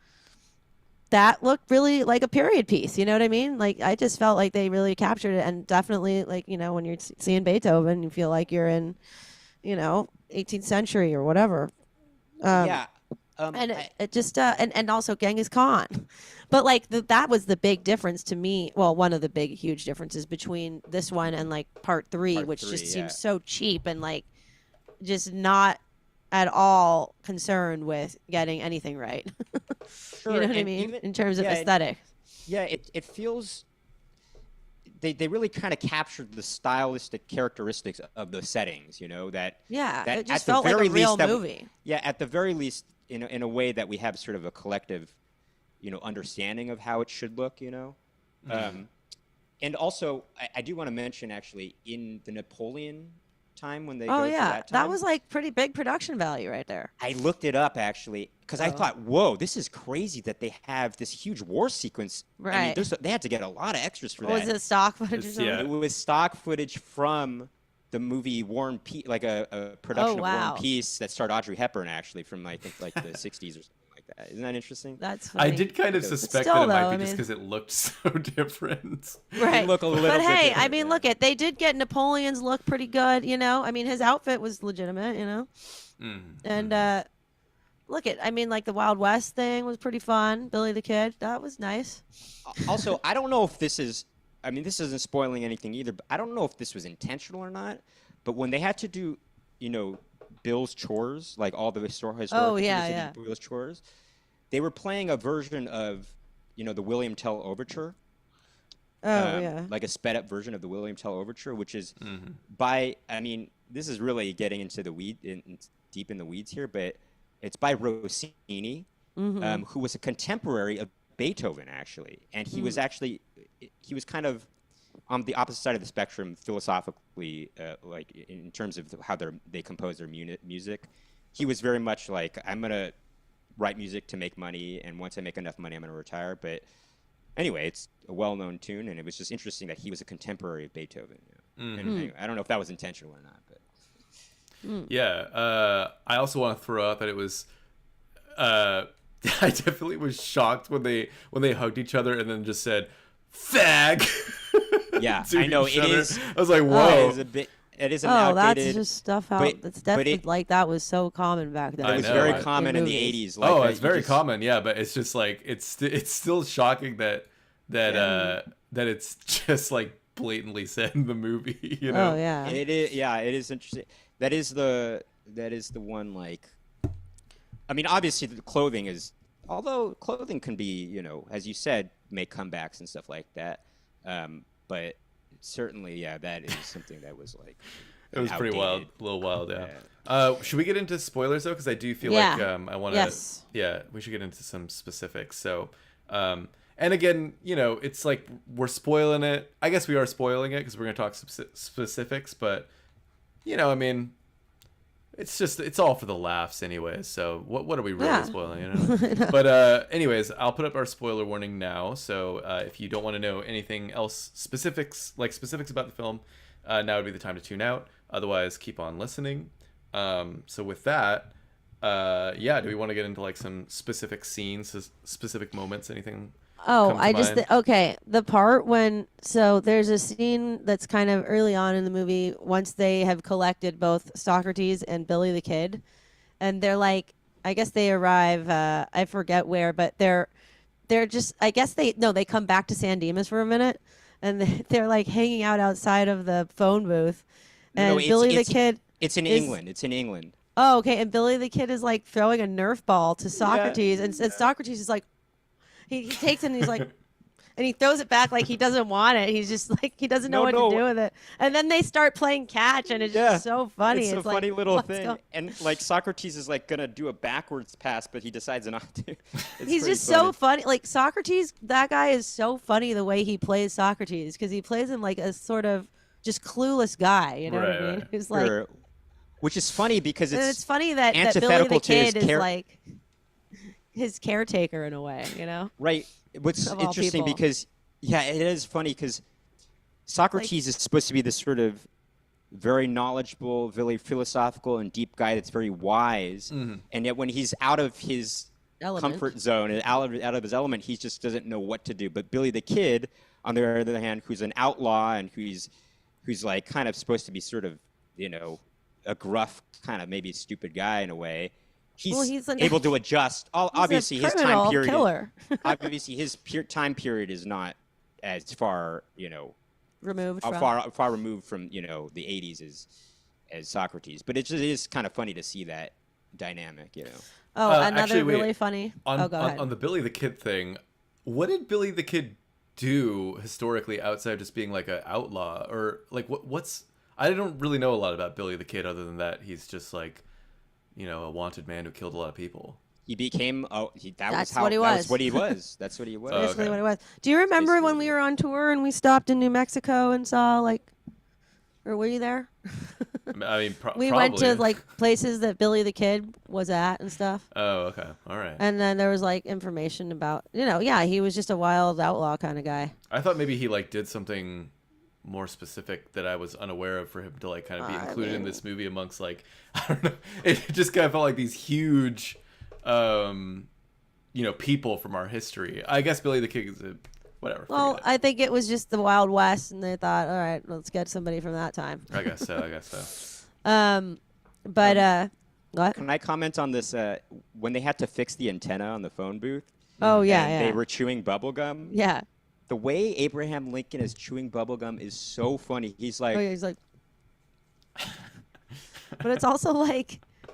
That looked really like a period piece. You know what I mean? Like I just felt like they really captured it, and definitely like when you're seeing Beethoven, you feel like you're in, 18th century or whatever. Yeah. And it just and also Genghis Khan, but like that was the big difference to me. Well, one of the big huge differences between this one and like part three, Part which three, just yeah. seems so cheap and like just not at all concerned with getting anything right. Sure, You know what I and mean? even- In terms of yeah, and- aesthetic. Yeah, it feels they really kind of captured the stylistic characteristics of the settings, that Yeah, that it just at the felt like very a real least that- movie. Yeah, at the very least in a way that we have sort of a collective, understanding of how it should look, and also I do want to mention actually in the Napoleon time when they Oh go to yeah, that time, was like pretty big production value right there. I looked it up actually because I thought, whoa, this is crazy that they have this huge war sequence. I mean, Right. they had to get a lot of extras for Or was that. it stock footage or It's- something? yeah. It was stock footage from the movie War and Peace, like a production of War wow. and Peace that starred Audrey Hepburn actually from I think like the 60s or something like that. Isn't that interesting? That's I funny. did kind of But suspect still, that it might though, be I just mean- because it looked so different. Right. look a little but bit hey, I different, mean, yeah. look at they did get Napoleon's look pretty good. I mean, his outfit was legitimate. And look at, I mean, like the Wild West thing was pretty fun. Billy the Kid, that was nice. Also, I don't know if this is. I mean, this isn't spoiling anything either. But I don't know if this was intentional or not. But when they had to do, Bill's chores, like all the historic Oh, figures yeah, that yeah. did Bill's chores, they were playing a version of, the William Tell Overture. Oh yeah. Like a sped up version of the William Tell Overture, which is Mm-hmm. I mean, this is really getting into the deep in the weeds here, but it's by Rossini, Mm-hmm. who was a contemporary of Beethoven, actually. And he was actually, he was kind of on the opposite side of the spectrum philosophically, like in terms of how they compose their music. He was very much like, I'm going to write music to make money, and once I make enough money, I'm going to retire. But anyway, it's a well-known tune, and it was just interesting that he was a contemporary of Beethoven. And anyway, I don't know if that was intentional or not, but Yeah. I also want to throw out that it was. I definitely was shocked when they hugged each other and then just said "fag." yeah, to I know each it other. is. I was like, It "Whoa!" is a bit. It is an Oh, that's outdated. just stuff out. but- That's but definitely it- like that was so common back then. I It was know, very I- common in the movies. 80s. Like, Oh, that it's you very just- common. Yeah, but it's just like it's still shocking that it's just like blatantly said in the movie. Oh yeah. It is. Yeah, it is interesting. That is the one. Like, I mean, obviously the clothing is. Although clothing can be, as you said, make comebacks and stuff like that. But certainly, yeah, that is something that was like. It was pretty wild, a little wild, yeah. Should we get into spoilers though? Because I do feel Yeah. like I want to. Yes. Yeah, we should get into some specifics. So, and again, it's like we're spoiling it. I guess we are spoiling it because we're gonna talk specifics, but I mean, it's all for the laughs anyways. So what are we really spoiling? But anyways, I'll put up our spoiler warning now. So if you don't want to know anything else specifics about the film, now would be the time to tune out. Otherwise, keep on listening. So with that, do we want to get into like some specific scenes, specific moments, anything? Oh, okay. The part so there's a scene that's kind of early on in the movie once they have collected both Socrates and Billy the Kid, and they're like, I guess they arrive, I forget where, but they're just, I guess they come back to San Dimas for a minute, and they're like hanging out outside of the phone booth, and Billy the Kid. It's in England. It's in England. Oh, okay. And Billy the Kid is like throwing a Nerf ball to Socrates, and Socrates is like, he takes it and he's like, and he throws it back like he doesn't want it. He's just like, he doesn't know what to do with it. And then they start playing catch, and it's just so funny. It's a like, funny little thing. And like Socrates is like gonna do a backwards pass, but he decides not to. He's just so funny. Like Socrates, that guy is so funny the way he plays Socrates, because he plays him like a sort of just clueless guy. You know what I mean? Who's like. Which is funny because it's funny that Billy the Kid is like his caretaker in a way, Right. What's interesting because, it is funny because Socrates is supposed to be this sort of very knowledgeable, very philosophical and deep guy that's very wise. Mm-hmm. And yet when he's out of his comfort zone and out of his element, he just doesn't know what to do. But Billy the Kid, on the other hand, who's an outlaw and who's like kind of supposed to be sort of, a gruff kind of maybe stupid guy in a way. He's able to adjust. Obviously, his time period. Killer. Obviously, his time period is not as far, removed. Far removed from the 80s as Socrates. But it is kind of funny to see that dynamic. Oh, another really funny. Go ahead. On the Billy the Kid thing, what did Billy the Kid do historically outside of just being like an outlaw, or like what's? I don't really know a lot about Billy the Kid other than that he's just like, a wanted man who killed a lot of people. He became That's what he was. Basically what he was. Do you remember when we were on tour and we stopped in New Mexico and saw or were you there? I mean, we went to places that Billy the Kid was at and stuff. Oh, okay, all right. And then there was information about he was just a wild outlaw kind of guy. I thought maybe he did something more specific that I was unaware of for him to kind of be included in this movie amongst I don't know, it just kind of felt like these huge people from our history. I guess Billy the Kid is whatever. Well, I think it was just the Wild West, and they thought, all right, let's get somebody from that time. I guess so. What? Can I comment on this? When they had to fix the antenna on the phone booth. Oh yeah. They were chewing bubble gum. Yeah. The way Abraham Lincoln is chewing bubblegum is so funny. He's like... Oh, yeah, he's like... But it's also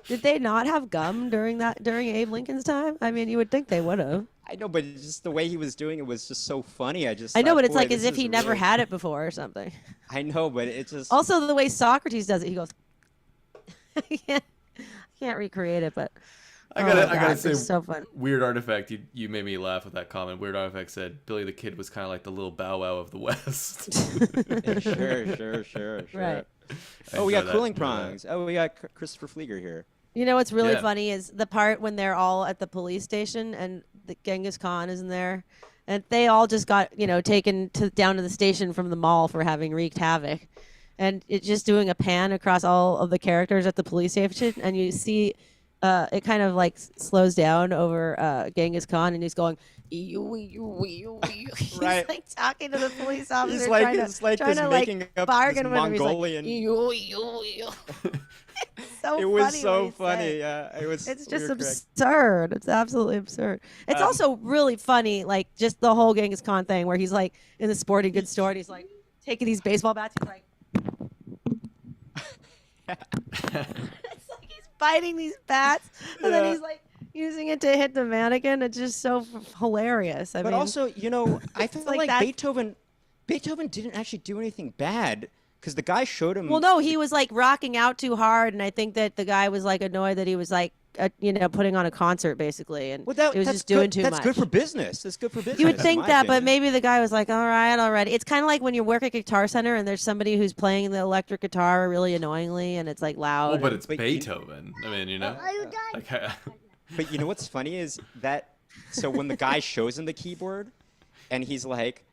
did they not have gum during Abe Lincoln's time? I mean, you would think they would have. I know, but just the way he was doing it was just so funny. I know, but it's like as if he never had it before or something. I know, but it's just... Also, the way Socrates does it, he goes... I can't recreate it, but... I gotta say, so fun. Weird Artifact, you made me laugh with that comment. Weird Artifact said Billy the Kid was kind of like the little Bow Wow of the West. Sure. Right. We got cooling prongs. We got Christopher Flieger here. You know what's really funny is the part when they're all at the police station and the Genghis Khan isn't there, and they all just got taken down to the station from the mall for having wreaked havoc, and it's just doing a pan across all of the characters at the police station, and you see. It kind of slows down over Genghis Khan, and he's going, he's right. Talking to the police officer, he's trying to making up bargain with Mongolian. It was so funny. Yeah, it was. It's just absurd. It's absolutely absurd. It's also really funny, just the whole Genghis Khan thing, where he's in the sporting goods store, and he's taking these baseball bats. He's it's he's biting these bats, and then he's using it to hit the mannequin. It's just so hilarious. I mean, also, I feel like Beethoven didn't actually do anything bad, the guy showed him. Well, no, he was like rocking out too hard, and I think that the guy was like annoyed that he was like, putting on a concert basically, and Well, it was that's just doing good. too That's much. good for business. That's good for business. You would in think my that, but opinion. maybe the guy was like, all right, already. It's kind of like when you work at Guitar Center and there's somebody who's playing the electric guitar really annoyingly, and it's like loud. Well, but it's But Beethoven. I mean, you know. Like, But you know what's funny is that so when the guy shows him the keyboard, and he's like,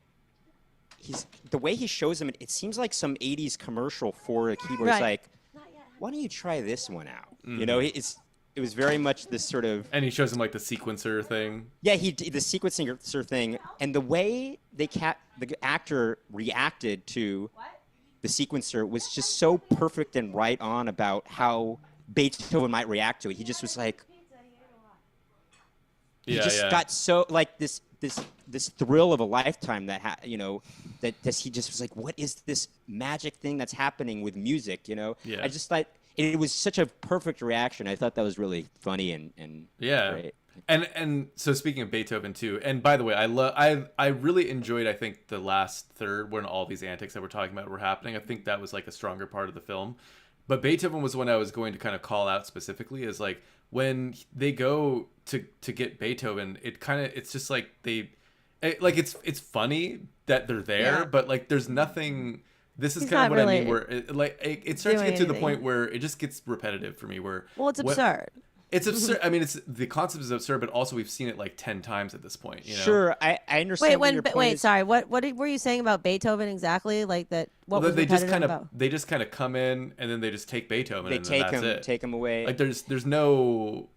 the way he shows him, it seems like some '80s commercial for a keyboard. Right. It's like, why don't you try this one out? You know, it was very much this sort of and he shows him like the sequencer thing. yeah, the sequencer thing, and the way the actor reacted to the sequencer was just so perfect and right on about how Beethoven might react to it. He just was like, he Yeah, just yeah. got so like this thrill of a lifetime that that he just was like, what is this magic thing that's happening with music? You know, Yeah. I just thought it was such a perfect reaction. I thought that was really funny and Yeah. great. And so speaking of Beethoven too, and by the way, I really enjoyed, I think, the last third when all these antics that we're talking about were happening. I think that was like a stronger part of the film. But Beethoven was one I was going to kind of call out specifically, is like when they go to get Beethoven, it's just like it's funny that they're there, Yeah. but like there's nothing. This is He's kind of not what I mean, really where it starts to doing get to the anything. point where it just gets repetitive for me. Where Well, it's absurd. It's absurd. I mean, it's the concept is absurd, but also we've seen it like 10 times at this point. You know? Sure, I understand. what your point is. Sorry. What were you saying about Beethoven exactly? Like that? What Well, was they just repetitive kind of about? come in and then they just take Beethoven. They and then that's it. take him away. Like there's no.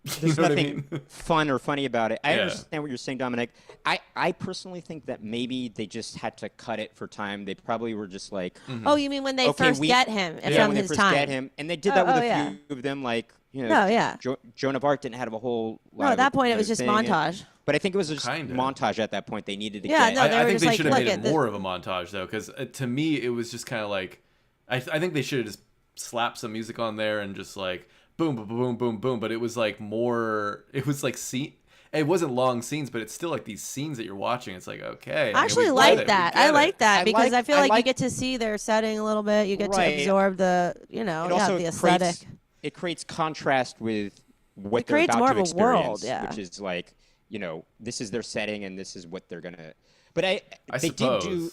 You There's know what I nothing mean? fun or funny about it. I Yeah. understand what you're saying, Dominic. I personally think that maybe they just had to cut it for time. They probably were just like, Oh, you mean when they okay, first get him from when his they first time? get him, and they did that with a yeah. few of them, like No, yeah. Joan of Arc didn't have a whole. Lot No, at of that point it other was just thing. montage. But I think it was just Kinda. montage at that point. They needed to Yeah, get. no, they I were think just they like, should have look made at it this- more of a montage though, because to me it was just kind of like, I think they should have just slapped some music on there and just like boom, boom, boom, boom, boom. But it was like more. It was like It wasn't long scenes, but it's still like these scenes that you're watching. It's like, okay. I actually like that. I like that because I feel like you get to see their setting a little bit. You get to Right. absorb the, It also the aesthetic. creates contrast with what It they're creates about more to of a experience, world, yeah. which is like, this is their setting and this is what they're gonna. But I they suppose. did do.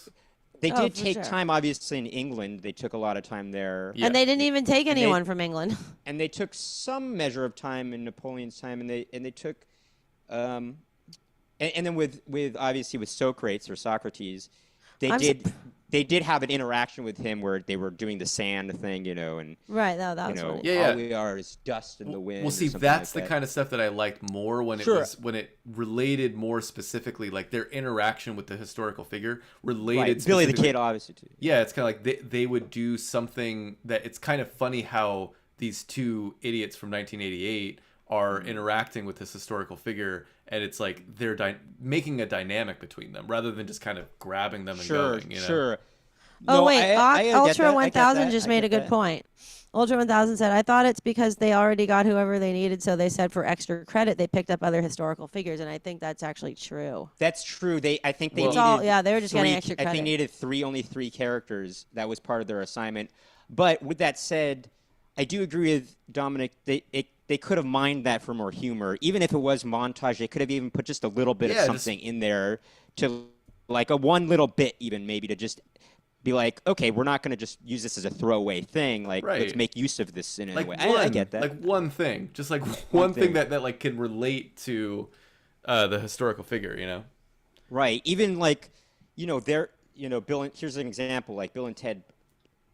They Oh, did for take sure. time, obviously, in England. They took a lot of time there, Yeah. And they didn't even take they- anyone from England. and they took some measure of time in Napoleon's time, and they took, and then with obviously with Socrates, they I'm they did have an interaction with him where they were doing the sand thing, and Right, no, that was funny. Yeah, all we are is dust in the wind. Well, or see, something that's like the that. kind of stuff that I liked more when Sure. when it related more specifically, like their interaction with the historical figure related. Right. Billy the specifically- Kid, obviously too. Yeah, it's kind of like they would do something that it's kind of funny how these two idiots from 1988 are interacting with this historical figure, and it's like they're making a dynamic between them rather than just kind of grabbing them and Sure, going. You know? sure. Oh No, wait, I get Ultra that, I get 1000 that, just I made get a good that. point. Ultra 1000 said, "I thought it's because they already got whoever they needed, so they said for extra credit they picked up other historical figures, and I think that's actually true." That's true. I think they Well- It's needed. all, yeah, they were just getting extra I credit. think they needed only three characters. That was part of their assignment. But with that said, I do agree with Dominic. They could have mined that for more humor, even if it was montage. They could have even put just a little bit Yeah, of just- something in there to, like one little bit, even maybe to just be like, okay, we're not going to just use this as a throwaway thing. Like, let's Right. make use of this in Like a way. one, I get that. Like one thing, just like one thing thing. that like can relate to the historical figure. You know. Right. Even like, they're, Bill and here's an example, like Bill and Ted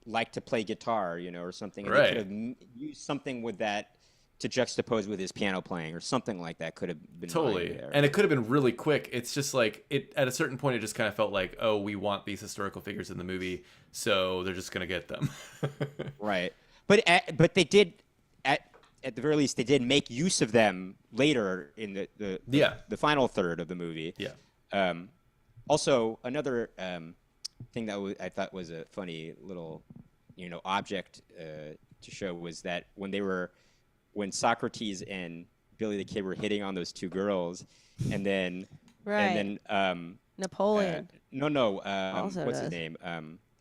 like to play guitar, or something. And Right. They could have used something with that to juxtapose with his piano playing or something like that could have been Totally. mined there. And it could have been really quick. It's just like at a certain point it just kind of felt like, oh, we want these historical figures in the movie, so they're just going to get them. Right. But they did at the very least they did make use of them later in the final third of the movie. Yeah. Also, another thing that I thought was a funny little, object to show was that when Socrates and Billy the Kid were hitting on those two girls, and then Right. and then Napoleon. no, Also what's his does. name?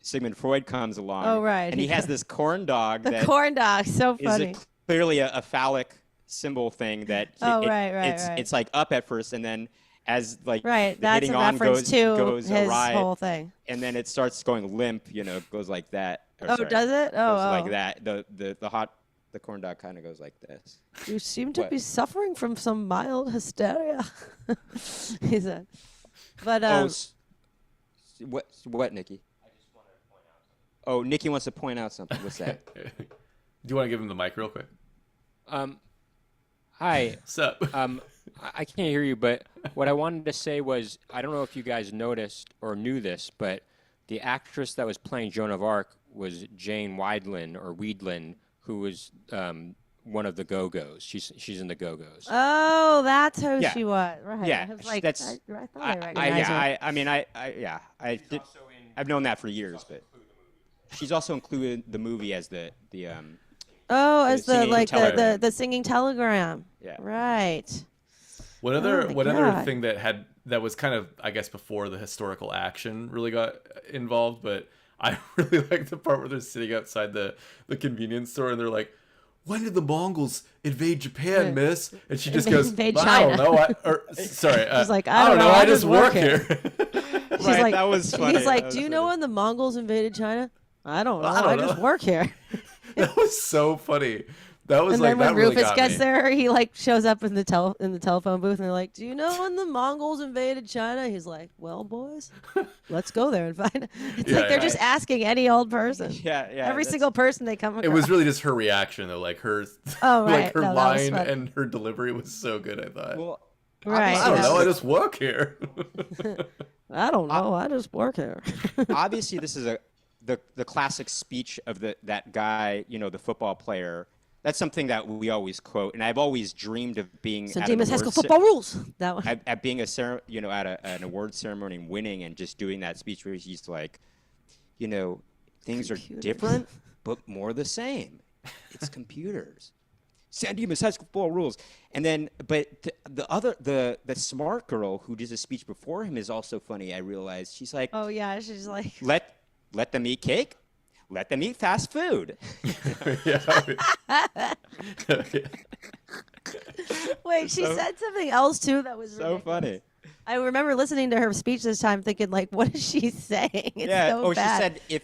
Sigmund Freud comes along. Oh, right. And he has this corn dog The that corn dog, so is funny. clearly a phallic symbol thing that right. it's like up at first, and then as like Right, the that's hitting a on reference goes to his awry, whole thing. and then it starts going limp, it goes like that. Oh, does it? Oh, goes like oh. that. The corn dog kind of goes like this. You seem to What? be suffering from some mild hysteria. He said. But What, Nikki? I just want to point out something. Oh, Nikki wants to point out something. What's that? Do you want to give him the mic real quick? Hi. What's up? I can't hear you, but what I wanted to say was, I don't know if you guys noticed or knew this, but the actress that was playing Joan of Arc was Jane Weidlin, who was one of the Go-Go's. She's in the Go-Go's. oh, that's who Yeah. she was. Right. Yeah, I was like, that's. I thought I recognized her. I've known that for years, but she's also included the movie as the Oh, as the singing like telegram. the singing telegram. Yeah. Right. What my other God. thing that was kind of, I guess, before the historical action really got involved, but I really like the part where they're sitting outside the convenience store and they're like, "When did the Mongols invade Japan, miss?" And she just goes, Invade "I don't China." know. Sorry. She's like, I don't know. I just work here." She's Right, like, that was funny. He's like, That "Do was you know funny. when the Mongols invaded China?" I don't know. I don't I just know. work here. That was so funny. That was And like then when that really Rufus got gets me. there, he like shows up in the telephone booth, and they're like, "Do you know when the Mongols invaded China?" He's like, "Well, boys, let's go there and find." It's Yeah, like they're yeah. just asking any old person. Yeah, yeah. Every that's- single person they come across. It was really just her reaction though, like her, Oh, like right. her No, that was line fun. and her delivery was so good. I thought. Well, Right. I don't yeah. know. I just work here. I don't know. I just work here. obviously this is the classic speech of that guy, the football player. That's something that we always quote, and I've always dreamed of being St. at an Demas High School award cer- football rules. That one. at being at an award ceremony and winning and just doing that speech where he's like, things are Computers. different but more the same. It's computers. San Dimas High School football rules. And then, but the smart girl who does a speech before him is also funny. I realized she's like, Oh yeah, she's like. let them eat cake, let them eat fast food. Wait, she said something else too that was So ridiculous. funny. I remember listening to her speech this time, thinking like, "What is she saying?" It's Yeah. so bad. She said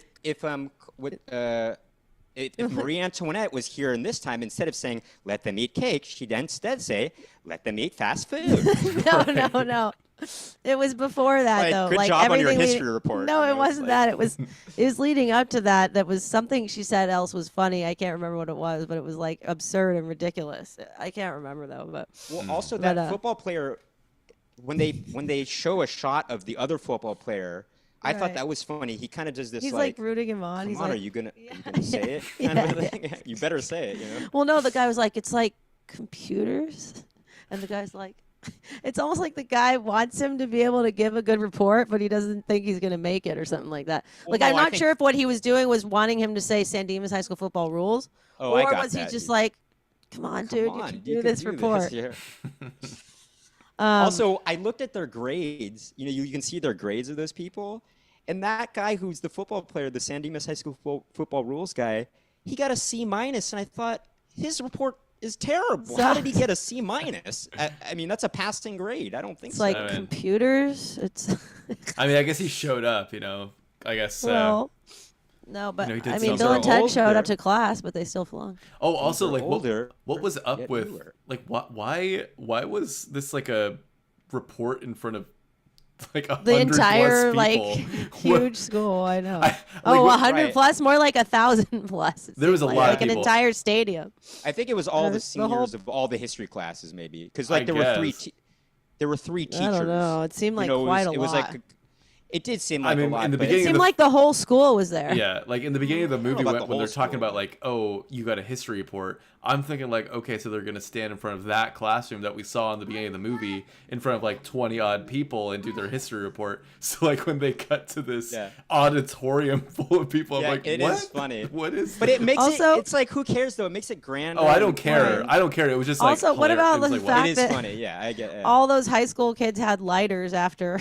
if Marie Antoinette was here in this time, instead of saying "let them eat cake," she'd instead say "let them eat fast food." No. It was before that Like, though. good like job on your everything history report, No, you it know, wasn't it's that. like- It was leading up to that. That was something she said else was funny. I can't remember what it was, but it was like absurd and ridiculous. I can't remember though. But Well, also But, that football player, when they show a shot of the other football player, I thought Right. that was funny. He kind of does this he's like rooting him on. "Come He's on, like, are you gonna say it?" Kind of a thing. You better say it. Well, no, the guy was like, "It's like computers," and the guy's like, it's almost like the guy wants him to be able to give a good report, but he doesn't think he's going to make it or something like that. Well, Like, no, I'm I not think- sure if what he was doing was wanting him to say San Dimas High School football rules, Oh, or I got was he that. just like, "Come on, dude, Come you on, can you do this report." yeah. Um, Also, I looked at their grades. You can see their grades of those people. And that guy who's the football player, the San Dimas High School football rules guy, he got a C minus. And I thought, his report is terrible. How did he get a C minus? I mean, that's a passing grade. I don't think it's so. like I mean- computers. It's I mean, I guess he showed up. I guess. well, no, but he did I mean, some- Bill and They're Ted showed older. up to class, but they still flung. Oh, also, They're like, older, what was up yet with, newer. like, why was this like a report in front of like The 100 entire plus like people? huge school. I know. like, Oh, what- 100 right. plus, more like 1,000 plus. it There was seemed a like, lot of like an people. entire stadium. I think it was all the the whole- seniors of all the history classes, maybe. Because, I like, there were three guess. there were three teachers. I don't know. It seemed like quite a it was lot. like it did seem I like mean, a lot. in the but- It beginning seemed the- like the whole school was there. Yeah, like in the beginning of the movie about when, the when they're whole talking school, about like, oh, you got a history report. I'm thinking like, okay, so they're gonna stand in front of that classroom that we saw in the beginning of the movie in front of like 20 odd people and do their history report. So like when they cut to this Yeah. auditorium full of people, I'm Yeah, like, it what? is funny. What is? But it makes Also- it's like, who cares though? It makes it grand. Oh, I don't care. Right. I don't care. It was just like. Also, what hilarious. about It was the like, fact It is that funny. Yeah, I get it. all those high school kids had lighters after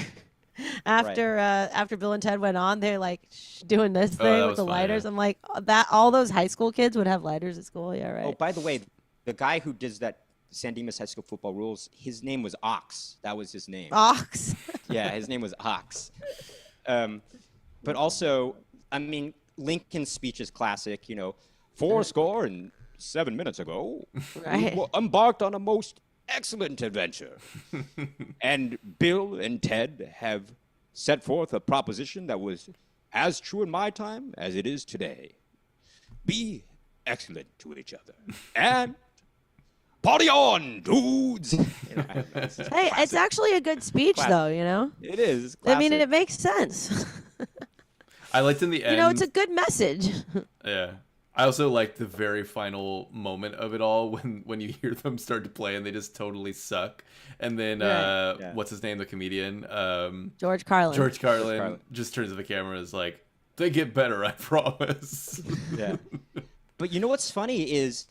after Bill and Ted went on, they're like doing this thing that with was the fun, lighters. yeah. I'm like, that all those high school kids would have lighters at school. Yeah, right. Oh, by the way, the guy who does that San Dimas High School Football Rules, his name was Ox. That was his name. Ox. Yeah, his name was Ox. But also, I mean, Lincoln's speech is classic. 7 minutes ago, Right. we embarked on a most excellent adventure. And Bill and Ted have set forth a proposition that was as true in my time as it is today. Be excellent to each other. And party on, dudes! Hey, it's actually a good speech, Classic. though. You know. It is. I mean, classic. it makes sense. I liked in the end. It's a good message. Yeah. I also liked the very final moment of it all when you hear them start to play and they just totally suck. And then Right. Yeah. what's his name, the comedian? George Carlin. George Carlin Carlin. just turns to the camera and is like, they get better, I promise. Yeah. But you know what's funny is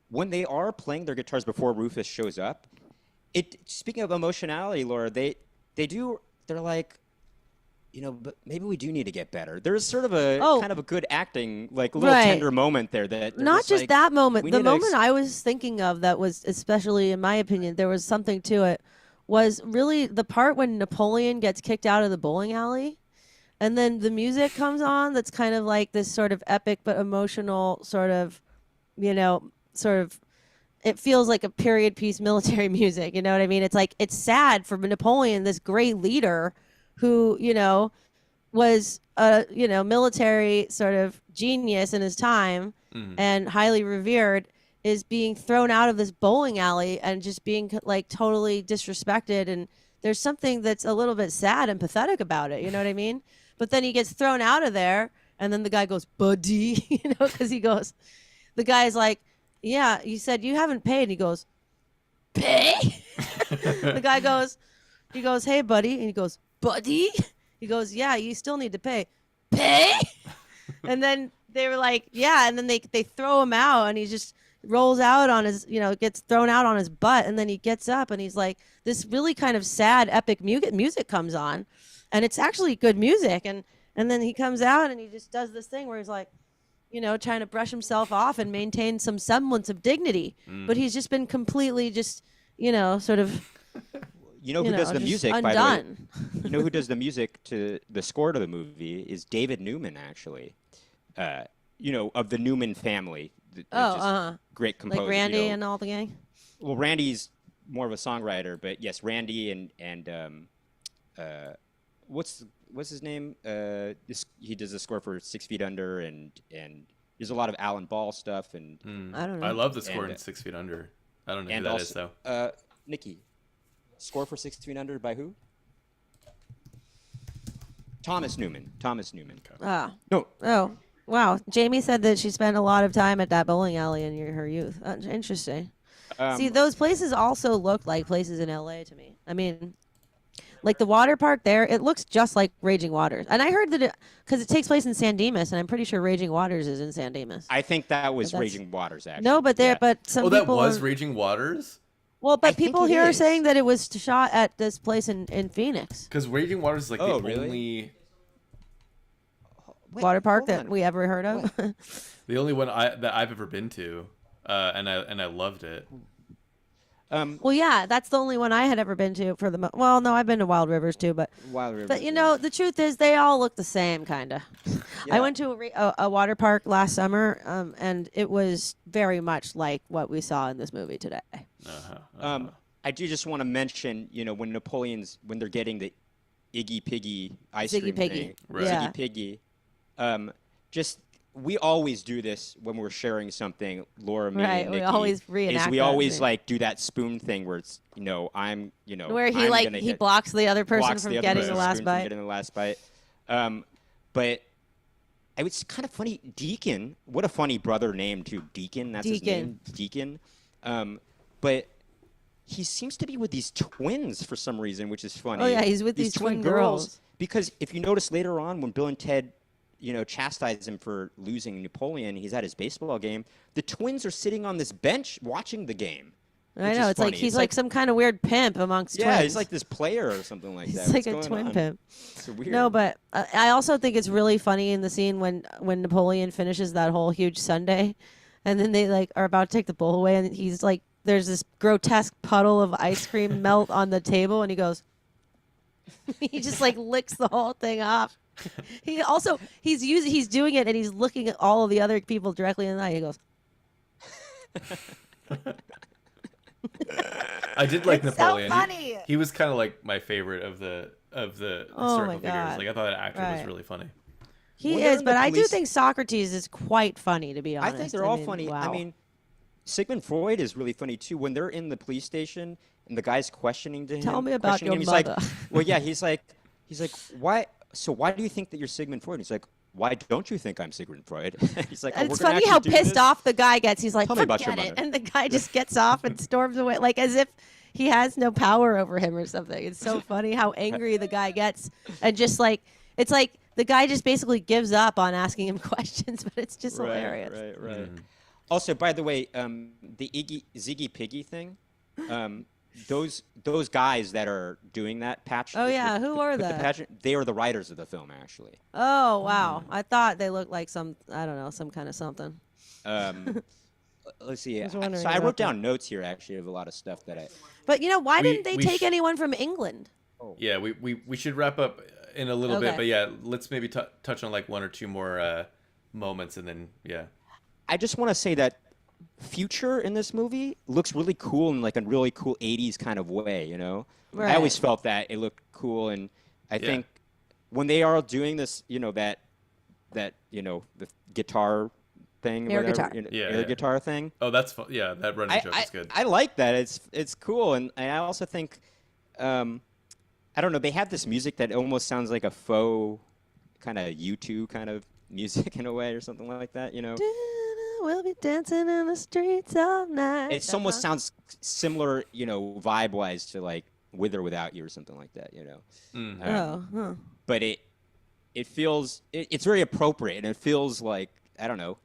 when they are playing their guitars before Rufus shows up, speaking of emotionality, Laura, they're like, but maybe we do need to get better. There's sort of a kind of a good acting, like a little Right. tender moment there that they're Not just like, that moment. we The need to moment I was thinking of that was, especially in my opinion, there was something to it, was really the part when Napoleon gets kicked out of the bowling alley. And then the music comes on that's kind of like this sort of epic but emotional sort of, it feels like a period piece military music. You know what I mean? It's like, it's sad for Napoleon, this great leader who, was a, military sort of genius in his time and highly revered, is being thrown out of this bowling alley and just being like totally disrespected. And there's something that's a little bit sad and pathetic about it. You know what I mean? But then he gets thrown out of there, and then the guy goes, buddy, because the guy's like, yeah, you said you haven't paid. And he goes, pay? The guy goes, hey, buddy. And he goes, buddy? He goes, yeah, you still need to pay. Pay? And then they were like, yeah. And then they throw him out, and he just rolls out on his, gets thrown out on his butt. And then he gets up, and he's like, this really kind of sad, epic music comes on. And it's actually good music. And then he comes out, and he just does this thing where he's like, trying to brush himself off and maintain some semblance of dignity. But he's just been completely just, sort of... You know who does the just music, by undone. the way? You know who does the music to the score to the movie is David Newman, actually. Of the Newman family. Great composer. Like Randy and all the gang? Well, Randy's more of a songwriter, but yes, Randy and what's his name? He does the score for 6 Feet Under, and there's a lot of Alan Ball stuff. And I don't know. I love the score And, in 6 Feet Under. I don't know who and that also, is, though. Nikki, score for 6 Feet Under by who? Thomas Newman. Ah. No, Oh, wow. Jamie said that she spent a lot of time at that bowling alley in her youth. Interesting. See, those places also look like places in LA to me. I mean, like the water park there, it looks just like Raging Waters. And I heard that because it takes place in San Dimas, and I'm pretty sure Raging Waters is in San Dimas. I think that was But that's- Raging Waters, actually. No, but Yeah. some Oh, that people was are- Raging Waters? Well, I but think people it here are is. saying that it was shot at this place in Phoenix. Because Raging Waters is like Oh, the really? only... Wait, Water park hold that on. we ever heard of. The only one that I've ever been to, and I loved it. Well, yeah, that's the only one I had ever been to for the. Well, no, I've been to Wild Rivers too, but Wild Rivers, but yeah. the truth is they all look the same, kind of. Yeah. I went to a water park last summer, and it was very much like what we saw in this movie today. I do just want to mention, when they're getting the Iggy Piggy ice Ziggy cream Piggy. thing. Right. Yeah. Ziggy Piggy. We always do this when we're sharing something, Laura, me, Right, and we Nikki, always is reenact we that always thing. like do that spoon thing where it's, Where he I'm gonna he get- blocks the other person blocks from the other getting the person's last spoon from bite. getting the last bite. But it was kind of funny. Deacon, what a funny brother name too. Deacon, that's his name. Deacon. But he seems to be with these twins for some reason, which is funny. Oh, yeah, he's with these twin girls. Because if you notice later on when Bill and Ted, chastise him for losing Napoleon, he's at his baseball game. The twins are sitting on this bench watching the game. I which know. is It's like funny. he's It's like some kind of weird pimp amongst Yeah, twins. he's like this player or something like that. He's like What's a going twin on? pimp. It's weird. No, but I also think it's really funny in the scene when Napoleon finishes that whole huge sundae, and then they like are about to take the bowl away, and he's like, there's this grotesque puddle of ice cream melt on the table, and he goes, he just like licks the whole thing off. He's doing it, and he's looking at all of the other people directly in the eye. He goes, I did like It's Napoleon. so funny. He was kind of like my favorite of the Oh historical my figures. God. Like I thought that actor was Right. really funny. he When they're is, in but the I do police- think Socrates is quite funny, to be I honest. think they're all mean, funny. Wow. I mean, Sigmund Freud is really funny too. When they're in the police station and the guy's questioning to him, Tell me about questioning your him, he's mother. like, well, yeah, he's like, why? So why do you think that you're Sigmund Freud? He's like, why don't you think I'm Sigmund Freud? He's like, oh, And we're it's gonna funny how actually do pissed this? off the guy gets. He's like, Tell me about your forget it. mother. And the guy just gets off and storms away, like as if he has no power over him or something. It's so funny how angry the guy gets. And just like, it's like the guy just basically gives up on asking him questions, but it's just hilarious. Right. Also, by the way, the Ziggy Piggy thing, those guys that are doing that patch. Oh, yeah, who are with the they? pageant, they are the writers of the film, actually. Oh, wow. I thought they looked like some, I don't know, some kind of something. Let's see. was wondering So I about wrote that. down notes here, actually, of a lot of stuff that I. But, why We- didn't they we take sh- anyone from England? Yeah, we should wrap up in a little bit, Okay. but yeah, let's maybe touch on like one or two more moments, and then yeah. I just want to say that Future in this movie looks really cool in like a really cool 80s kind of way, you know? I always Right. felt that it looked cool, and I think when they are doing this, that the guitar thing, Air whatever, guitar. Yeah. guitar thing. Oh, that's fun. Yeah, that running joke is good. I like that. It's cool, and I also think, I don't know, they have this music that almost sounds like a faux kind of U2 kind of music in a way or something like that, We'll be dancing in the streets all night. It almost sounds similar, vibe-wise to like With or Without You or something like that, But it feels it's very appropriate, and it feels like, I don't know.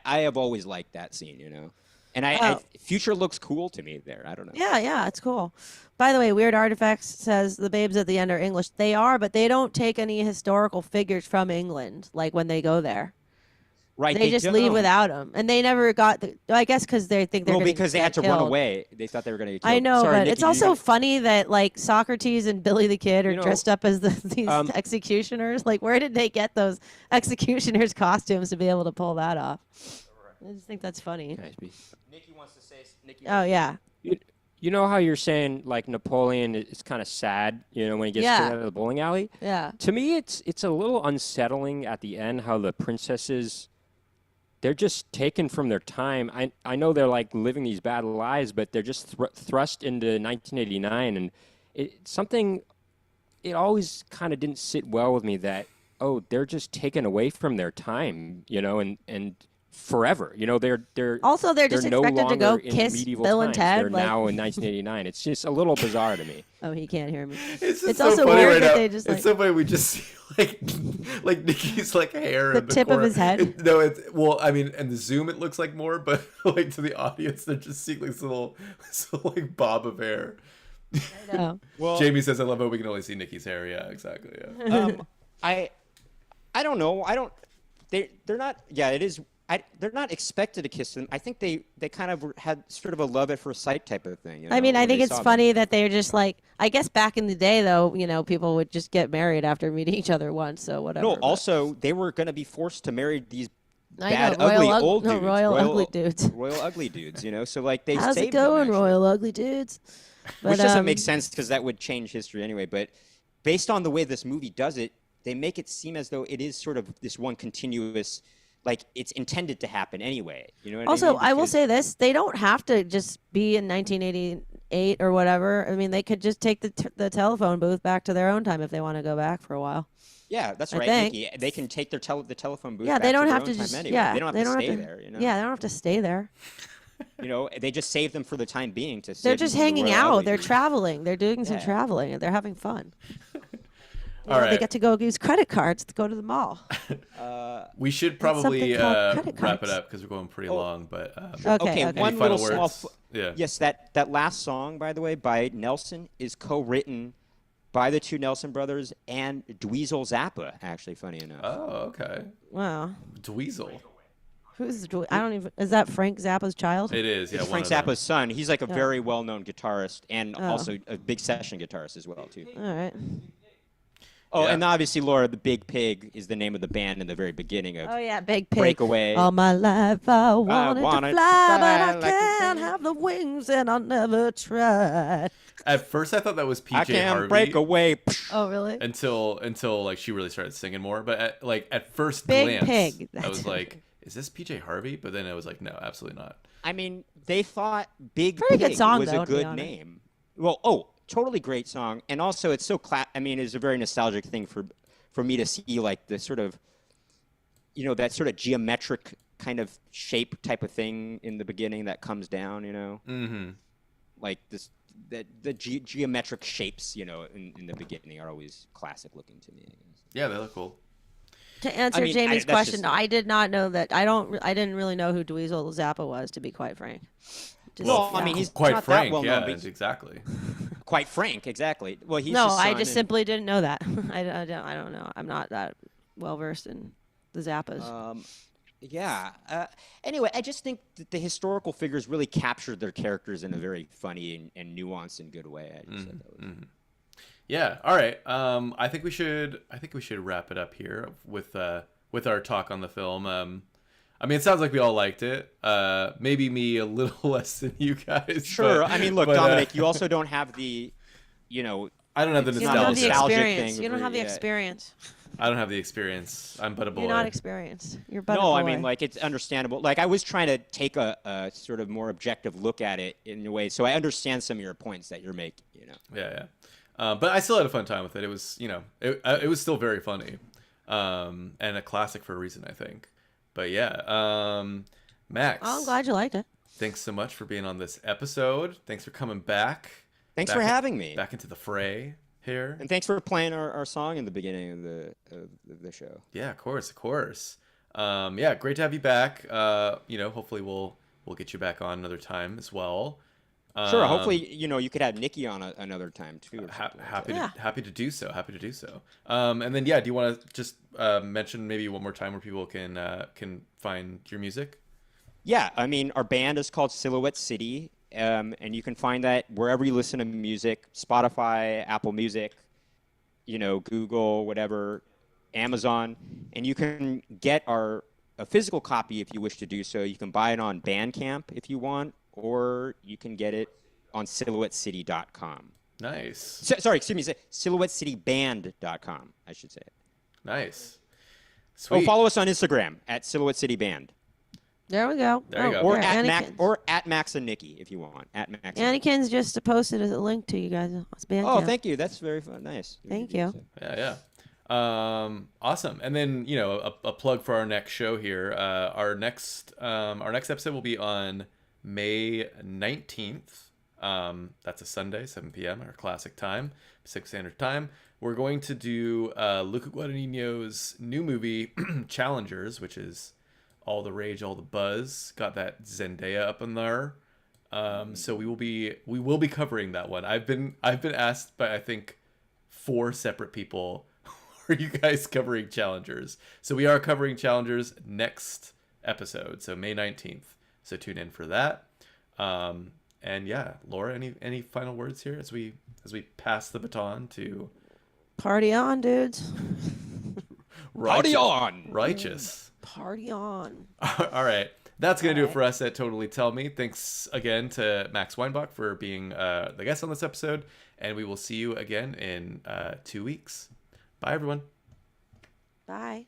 I have always liked that scene, And I Future looks cool to me there. I don't know. Yeah, it's cool. By the way, Weird Artifacts says the babes at the end are English. They are, but they don't take any historical figures from England, like when they go there. Right. They just leave don't. without them, and they never got. I guess because they think they're. Well, gonna because they get had to run killed. away. They thought they were going to get killed. I know, Sorry, but Nikki, it's you also can- funny that like Socrates and Billy the Kid are dressed up as these executioners. Like, where did they get those executioners' costumes to be able to pull that off? I just think that's funny. Nikki wants to say. Oh yeah, You know how you're saying like Napoleon is kind of sad, when he gets Yeah. kicked out of the bowling alley? yeah. To me, it's a little unsettling at the end how the princesses, they're just taken from their time. I know they're like living these bad lives, but they're just thrust into 1989, and it always kind of didn't sit well with me that they're just taken away from their time, and forever. They're Also, they're just no expected to go longer in kiss medieval Bill and times. Ted, They're like- now in 1989. It's just a little bizarre to me. Oh, he can't hear me. It's just It's so also funny weird right that now. they just, it's like- so funny. We just see like Nikki's like hair The in the tip of corner. his head? It's I mean, and the zoom it looks like more, but like to the audience, they're just seeing this little like bob of hair. No. Well, Jamie says, "I love how we can only see Nikki's hair." Yeah, exactly. Yeah. I don't know. They're not. Yeah, it is. They're not expected to kiss them. I think they kind of had sort of a love at first sight type of thing. I mean, I when think they it's saw them. funny that they're just like. I guess back in the day, though, people would just get married after meeting each other once, so whatever. No, but- also they were going to be forced to marry these I bad, know, ugly royal old dudes. royal ugly dudes. Royal ugly dudes. So like they How's saved it going, them, actually. royal ugly dudes? But, Which doesn't make sense because that would change history anyway. But based on the way this movie does it, they make it seem as though it is sort of this one continuous, like it's intended to happen anyway. You know what Also, I mean? I will Because- say this: they don't have to just be in 1988 or whatever. I mean, they could just take the telephone booth back to their own time if they want to go back for a while. Yeah, that's I right, think. Nikki. They can take their the telephone booth. Yeah, back they don't their have own to time just. Anyway. Yeah, they don't have to stay there. Yeah, they don't have to stay there. They just save them for the time being. To They're save just them from the hanging royal out. ugly They're dudes. traveling. They're doing some Yeah. traveling, and they're having fun. You All know, They right. get to go use credit cards to go to the mall. We should That's something probably called credit wrap it cards. up because we're going pretty long. But Okay. any One final little small. words? Yeah. Yes, that last song, by the way, by Nelson, is co-written by the two Nelson brothers and Dweezil Zappa. Actually, funny enough. Oh, okay. Wow. Dweezil. Who's I don't even. Is that Frank Zappa's child? It is. Yeah. It's one Frank of them. Zappa's son. He's like a Yeah. very well-known guitarist and Oh. also a big session guitarist as well too. All right. Oh, Yeah. and obviously Laura, the Big Pig is the name of the band in the very beginning of Oh yeah, Big Pig. Breakaway. All my life I wanted wanted to to fly, but fly I like a can't bird. have the wings, and I never tried. At first, I thought that was PJ I can Harvey. break away. Oh really? Until like she really started singing more. But at first Big glance, Pig, I that's was it. like, is this PJ Harvey? But then I was like, no, absolutely not. I mean, they thought Big Pretty Pig good song, was though, a to be good honest. name. Well, totally great song, and also it's so I mean, it's a very nostalgic thing for me to see, like the sort of, that sort of geometric kind of shape type of thing in the beginning that comes down, Mm-hmm. like this. The geometric shapes, in the beginning are always classic looking to me. I guess. Yeah, they look cool. To answer I mean, Jamie's that's question, just- I did not know that. I didn't really know who Dweezil Zappa was, to be quite frank. Just, Well, I mean, he's Quite not frank. that well Yeah, known, but exactly. quite frank, exactly. Well, he's no, his I son just and- simply didn't know that. I don't know. I'm not that well versed in the Zappas. Yeah. Anyway, I just think that the historical figures really captured their characters in a very funny and nuanced and good way. I just thought that was... Yeah. All right. I think we should wrap it up here with our talk on the film. I mean, it sounds like we all liked it. Maybe me a little less than you guys. Sure. but- I mean, look, but, Dominic, you also don't have the, I don't have the it's you not don't have a the nostalgia. nostalgic experience. thing You don't have the yeah. experience. I don't have the experience. I'm but a boy. You're not experienced. You're but a No, boy. I mean, like, it's understandable. Like, I was trying to take a sort of more objective look at it in a way, so I understand some of your points that you're making, Yeah. But I still had a fun time with it. It was, it was still very funny, and a classic for a reason, I think. But yeah, Max. Oh, I'm glad you liked it. Thanks so much for being on this episode. Thanks for coming back. Thanks Back for in- having me. Back into the fray here. And thanks for playing our song in the beginning of the show. Yeah, of course. Yeah, great to have you back. Hopefully we'll get you back on another time as well. Sure. Hopefully, you could have Nikki on another time too. or something like Happy Yeah. happy to do so. And then do you want to just mention maybe one more time where people can find your music? Yeah, I mean, our band is called Silhouette City, and you can find that wherever you listen to music, Spotify, Apple Music, Google, whatever, Amazon, and you can get a physical copy if you wish to do so. You can buy it on Bandcamp if you want, or you can get it on silhouettecity.com. Nice. Sorry, excuse me, silhouettecityband.com, I should say. Nice. Oh, Sweet. follow us on Instagram at Silhouette City Band. There we go. There you go. Or yeah, at Max, Annekins. or at Max and Nikki if you want. At Max. and Nikki. Annekins just posted a link to you guys. It's Bandcamp. Oh, thank you. That's very fun. Nice. Thank you. Yeah. Awesome. And then a plug for our next show here. Our next episode will be on May 19th. That's a Sunday, 7 p.m. our classic time, Pacific Standard Time. We're going to do Luca Guadagnino's new movie Challengers, which is all the rage, all the buzz. Got that Zendaya up in there. So we will be covering that one. I've been asked by I think 4 separate people, are you guys covering Challengers? So we are covering Challengers next episode, so May 19th. So tune in for that. And yeah, Laura, any final words here as we pass the baton to Party on, dudes. Party on! Righteous. Party on. All right. That's going to do it for us at Totally Tell Me. Thanks again to Max Weinbach for being the guest on this episode. And we will see you again in 2 weeks. Bye, everyone. Bye.